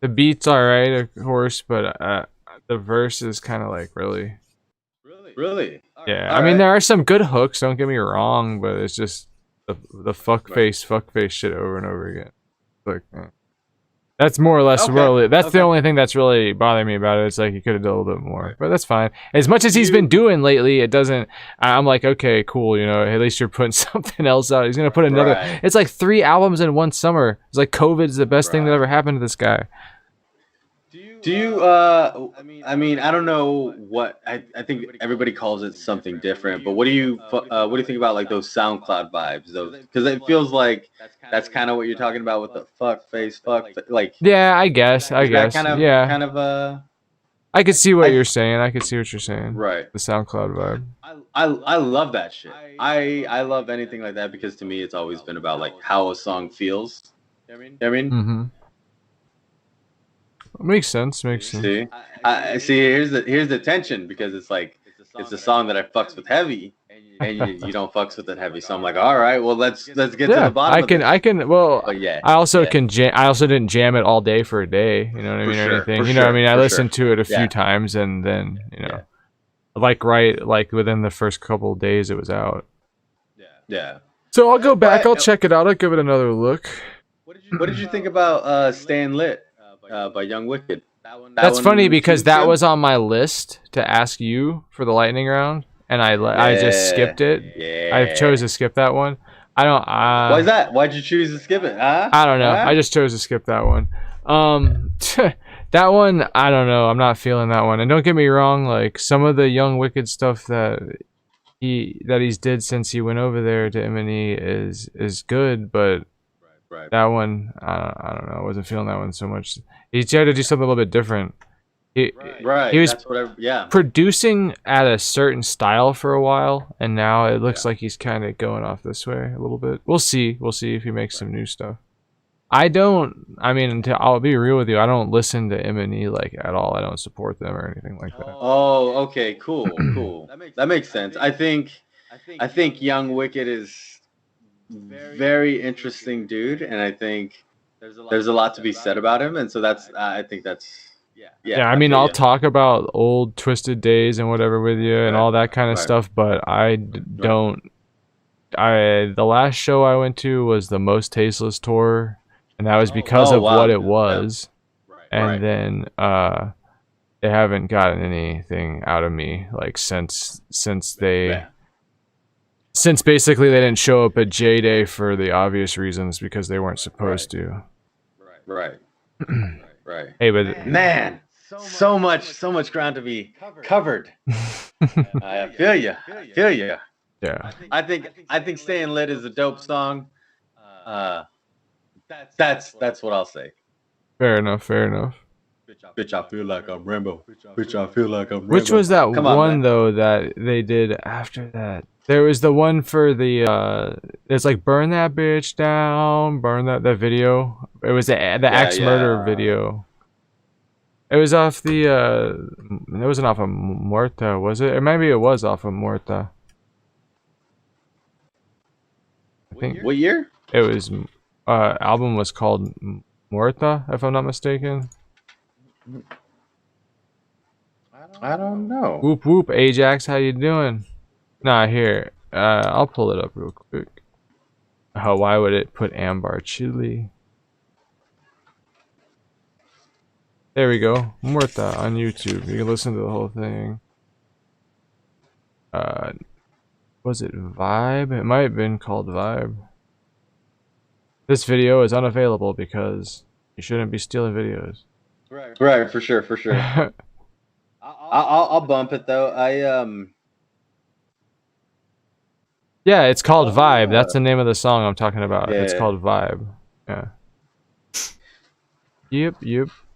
the beat's alright, of course, but the verse is kind of like really. Yeah, I mean, there are some good hooks. Don't get me wrong, but it's just the fuck face shit over and over again. Like, that's more or less really. That's the only thing that's really bothering me about it. It's like you could have done a little bit more, but that's fine. As much as he's been doing lately, it doesn't. I'm like, okay, cool. You know, at least you're putting something else out. He's gonna put another. It's like 3 albums in one summer. It's like COVID's the best thing that ever happened to this guy. Do you? I mean, I don't know what. I think everybody calls it something different. But what do you think about like those SoundCloud vibes? Those, because it feels like that's kind of what you're talking about with the fuck face, like. Yeah, I guess. Kind of. I could see what you're saying. Right. The SoundCloud vibe. I love that shit. I love anything like that because to me it's always been about like how a song feels. You know what I mean? Mm-hmm. Makes sense. See, here's the tension because it's like it's a song that I fucks with heavy, and you don't fucks with it heavy. So I'm like, all right, well let's get to the bottom. I can. Well, but yeah, I also can jam. I also didn't jam it all day for a day. You know what I mean? Or anything. You know what I mean? I listened to it a few times, and then like within the first couple of days it was out. Yeah. So I'll go back. I'll check it out. I'll give it another look. What did you think about Staying Lit by Young Wicked? That's funny because that was on my list to ask you for the lightning round, and I just skipped it. Yeah. I chose to skip that one. I don't. Why is that? Why'd you choose to skip it? Huh? I don't know. I just chose to skip that one. That one, I don't know. I'm not feeling that one. And don't get me wrong. Like some of the Young Wicked stuff that he's did since he went over there to M&E is good, but. That one, I don't know. I wasn't feeling that one so much. He tried to do something a little bit different. He was producing at a certain style for a while, and now it looks like he's kind of going off this way a little bit. We'll see. We'll see if he makes some new stuff. I'll be real with you. I don't listen to M&E like at all. I don't support them or anything like that. Oh, okay, cool. That makes sense. I think Young Wicked is very interesting dude, and I think there's a lot to be said about him, and so that's I think that's I mean, I'll talk about old Twisted Days and whatever with you and all that kind of stuff, but I don't. The last show I went to was the Most Tasteless tour, and that was because of what it was. and then they haven't gotten anything out of me like since basically they didn't show up at J Day for the obvious reasons because they weren't supposed to. Right. Right. Hey, but Man, so much ground to be covered. I feel you. yeah. I think "Staying Lit" is a dope song. That's what I'll say. Fair enough. Bitch, I feel like I'm Rambo. Bitch, I feel like I'm Rambo. Which was that Come on, one man. though that they did after that? There was the one for the it's like burn that bitch down, burn that video. It was the axe murder video. It was off the it wasn't off of Muerta, was it? Or maybe it was off of Muerta. I think What year? it was album was called Muerta, if I'm not mistaken. I don't know. Whoop whoop, Ajax, how you doing? Nah, here. I'll pull it up real quick. Oh, why would it put Ambar Chili? There we go. Muerta on YouTube. You can listen to the whole thing. Was it Vibe? It might have been called Vibe. This video is unavailable because you shouldn't be stealing videos. Right, for sure. I'll bump it though. Yeah, it's called Vibe. That's the name of the song I'm talking about. Yeah. It's called Vibe. Yeah. Yep.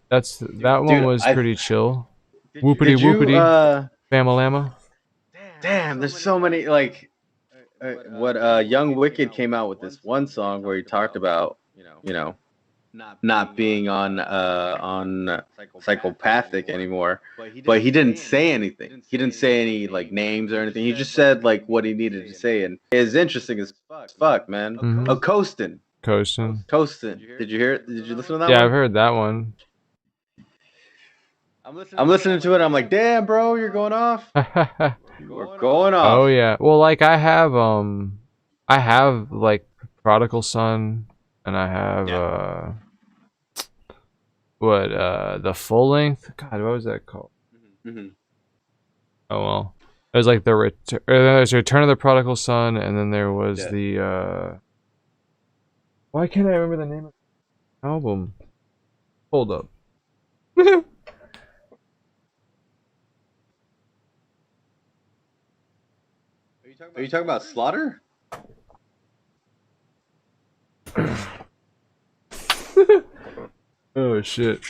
That one was pretty chill. Whoopity whoopity. Famalama. Damn, there's so many like Young Wicked came out with this one song where he talked about, not being on psychopathic anymore, but he didn't say anything. He didn't say any like names or anything. He just said like what he needed to say, and it's interesting as fuck, man. Mhm. Oh, Coastin'. Did you hear it? Did you listen to that one? Yeah, I've heard that one. I'm listening to it. I'm like, damn, bro, you're going off. You are going off. Oh yeah. Well, like I have like Prodigal Son, and I have the full length. God, what was that called? Mm-hmm. Oh well, it was like there's Return of the Prodigal Son, and then there was the why can't I remember the name of the album? Hold up. Are you talking about Slaughter? Oh shit.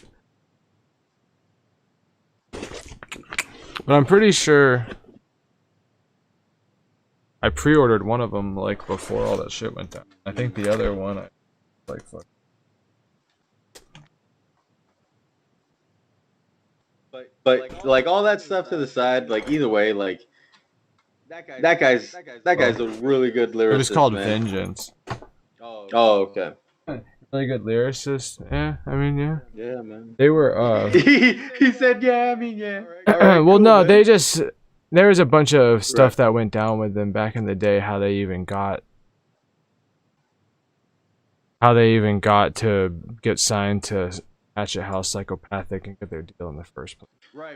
But I'm pretty sure I pre-ordered one of them like before all that shit went down. I think the other one I like fuck. But like all that stuff to the side, like either way, like that guy's a really good lyricist. It was called man. Vengeance. Oh, okay. Really good lyricist. Yeah, I mean, yeah. Yeah, man. They were he said, yeah, I mean, yeah. All right, well, cool, no, man. they just there was a bunch of stuff that went down with them back in the day. How they even got to get signed to Hatchet House Psychopathic and get their deal in the first place.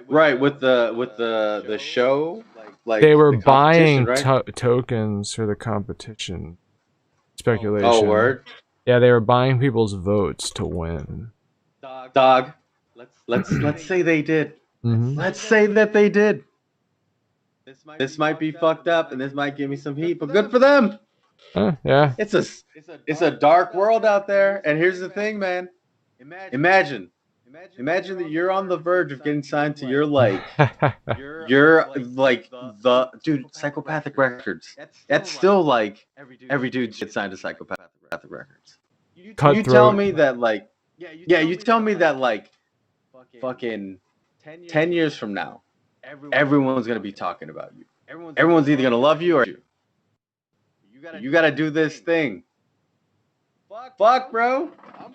Right, with the show, like They were the buying competition, right? tokens for the competition. Speculation. Oh, word. Yeah, they were buying people's votes to win. Dog. Let's say they did. Mhm. Let's say that they did. This might be fucked up, and this might give me some heat, but good for them. Yeah. It's a dark world out there, and here's the thing, man. Imagine that you're on the verge of getting signed to your like the dude Psychopathic Records. That's still like every dude gets signed to Psychopathic Records. You tell me that like you tell me that like fucking 10 years from now, everyone's gonna be talking about you. Everyone's either gonna love you or you. You gotta do this thing. Fuck, bro.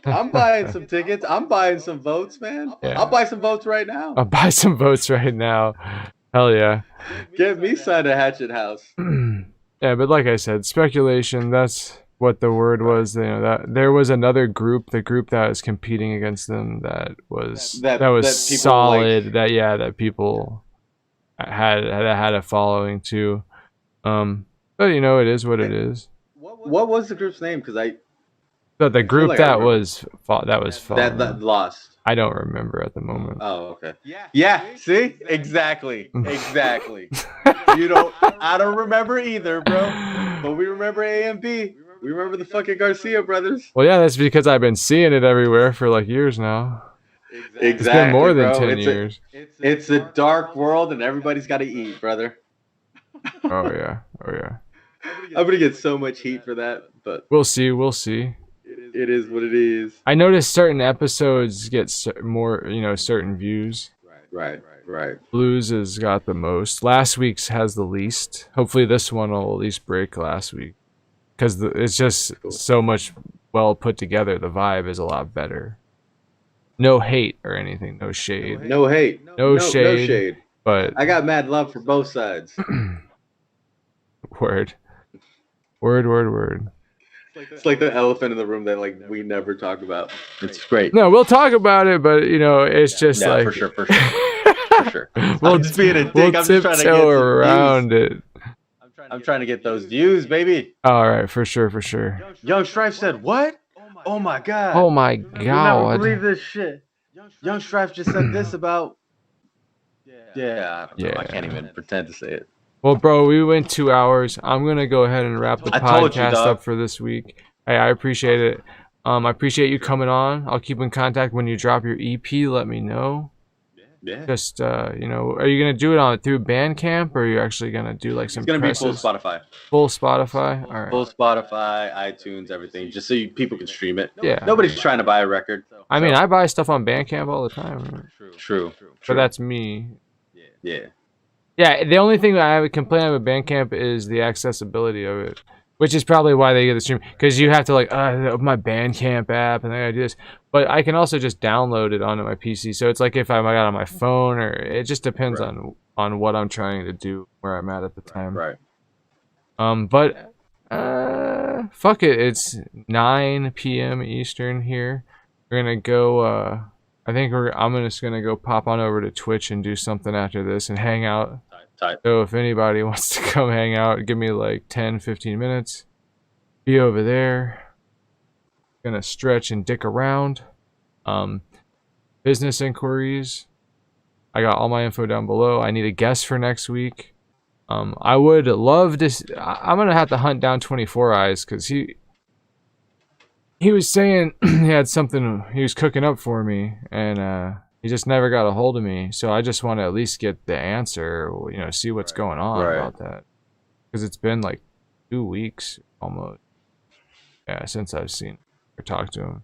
I'm buying some tickets. I'm buying some votes, man. Yeah. I'll buy some votes right now. I'll buy some votes right now. Hell yeah. Get me signed to Hatchet House. Yeah, but like I said, speculation, that's what the word was. You know, that there was another group, the group that was competing against them, that was That people solid. like. That people had a following too. But you know, it is what it is. What was the group's name? Because But the feel group like I that remember. was following, that lost. I don't remember at the moment. Oh, okay. Yeah. See, exactly. You don't. I don't remember either, bro. But we remember A and B. We remember the fucking Garcia brothers. Well, yeah, that's because I've been seeing it everywhere for like years now. Exactly, It's been more than bro. 10 years. It's a dark world, and everybody's got to eat, brother. Oh yeah. I'm gonna get so much heat for that, but We'll see. it is what it is. I noticed certain episodes get more, you know, certain views. Right. Blues has got the most. Last week's has the least. Hopefully this one will at least break last week. Because it's just so much well put together. The vibe is a lot better. No hate or anything. No shade. No hate. No shade. But I got mad love for both sides. Word. It's like the elephant in the room that like we never talk about. It's great. No, we'll talk about it, but you know, it's just like for sure. For sure. I'm just being a dick. We'll I'm just trying to get some around views. it. I'm trying to get those views, baby. All right, for sure. Young Strife said, "What? Oh my god! Oh my You'll never god! believe this shit." Young Strife just said this about. Yeah, I don't know. I can't even pretend to say it. Well, bro, we went 2 hours. I'm gonna go ahead and wrap the I told you, podcast dog. up for this week. Hey, I appreciate it. I appreciate you coming on. I'll keep in contact when you drop your EP. Let me know. Yeah. Just you know, are you gonna do it through Bandcamp, or are you actually gonna do like some? It's gonna presses? be full Spotify. Full Spotify. All right. Full Spotify, iTunes, everything, just so people can stream it. Yeah. Nobody's trying to buy a record. I mean, I buy stuff on Bandcamp all the time. True. But that's me. Yeah. Yeah, the only thing that I would complain about Bandcamp is the accessibility of it, which is probably why they get the stream, because you have to like open my Bandcamp app and then I do this. But I can also just download it onto my PC. So it's like if I got it on my phone, or it just depends on what I'm trying to do, where I'm at the time. Right. But fuck it, it's 9 p.m. Eastern here. We're gonna go. I think I'm just gonna go pop on over to Twitch and do something after this and hang out. Tight. So if anybody wants to come hang out, give me like 10-15 minutes. Be over there. Gonna stretch and dick around. Business inquiries. I got all my info down below. I need a guest for next week. I would love to. I'm gonna have to hunt down 24 Eyes because he was saying he had something he was cooking up for me, and he just never got a hold of me. So I just want to at least get the answer, you know, see what's going on about that, because it's been like 2 weeks almost, yeah, since I've seen or talked to him.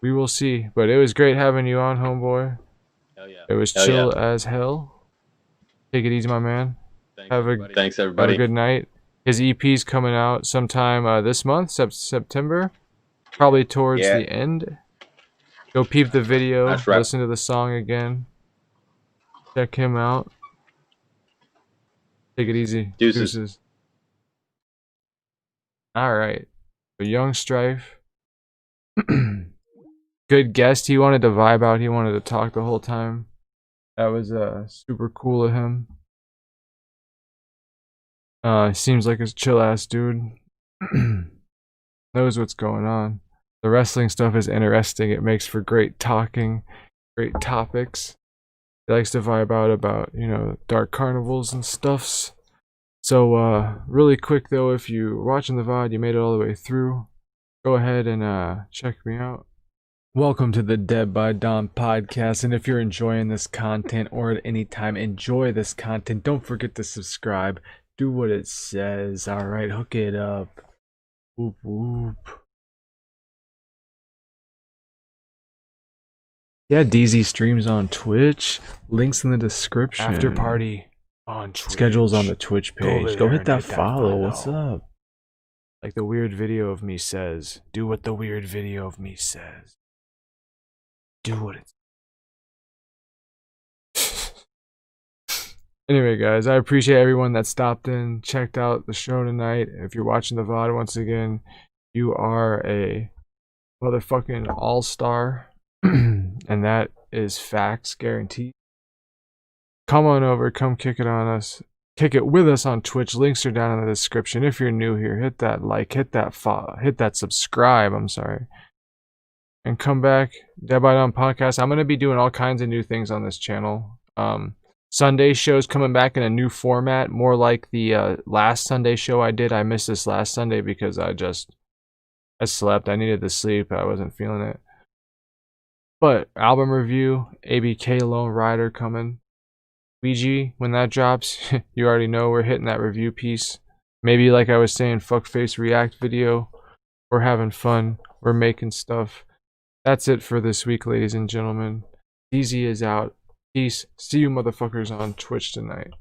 We will see, but it was great having you on, homeboy. Hell yeah. It was chill as hell. Take it easy, my man. Thanks, Have everybody. a good night. His EP's coming out sometime this month, September, probably towards the end. Go peep the video, listen to the song again. Check him out. Take it easy. Deuces. Alright. So Young Strife. Good guest. He wanted to vibe out. He wanted to talk the whole time. That was super cool of him. Seems like a chill ass dude. Knows what's going on. The wrestling stuff is interesting. It makes for great talking, great topics. He likes to vibe out about, you know, dark carnivals and stuffs. So, really quick though, if you're watching the VOD, you made it all the way through, go ahead and check me out. Welcome to the Dead by Dawn podcast, and if you're enjoying this content or at any time enjoy this content, don't forget to subscribe. Do what it says. Alright, hook it up. Whoop whoop. Yeah, Deezy streams on Twitch. Links in the description. After party on Twitch. Schedules on the Twitch page. Go hit that follow. What's up? Like the weird video of me says. Do what the weird video of me says. Do what it Anyway, guys, I appreciate everyone that stopped in, checked out the show tonight. If you're watching the VOD, once again, you are a motherfucking all-star. And that is facts, guaranteed. Come on over, come kick it on us. Kick it with us on Twitch. Links are down in the description. If you're new here, hit that like, hit that subscribe, I'm sorry. And come back, Dead by Dawn Podcast. I'm going to be doing all kinds of new things on this channel. Sunday show's coming back in a new format, more like the last Sunday show I did. I missed this last Sunday because I slept. I needed to sleep. I wasn't feeling it. But album review, ABK Lone Rider coming. Ouija, when that drops, you already know we're hitting that review piece. Maybe like I was saying, fuckface react video. We're having fun. We're making stuff. That's it for this week, ladies and gentlemen. Deezy is out. Peace. See you motherfuckers on Twitch tonight.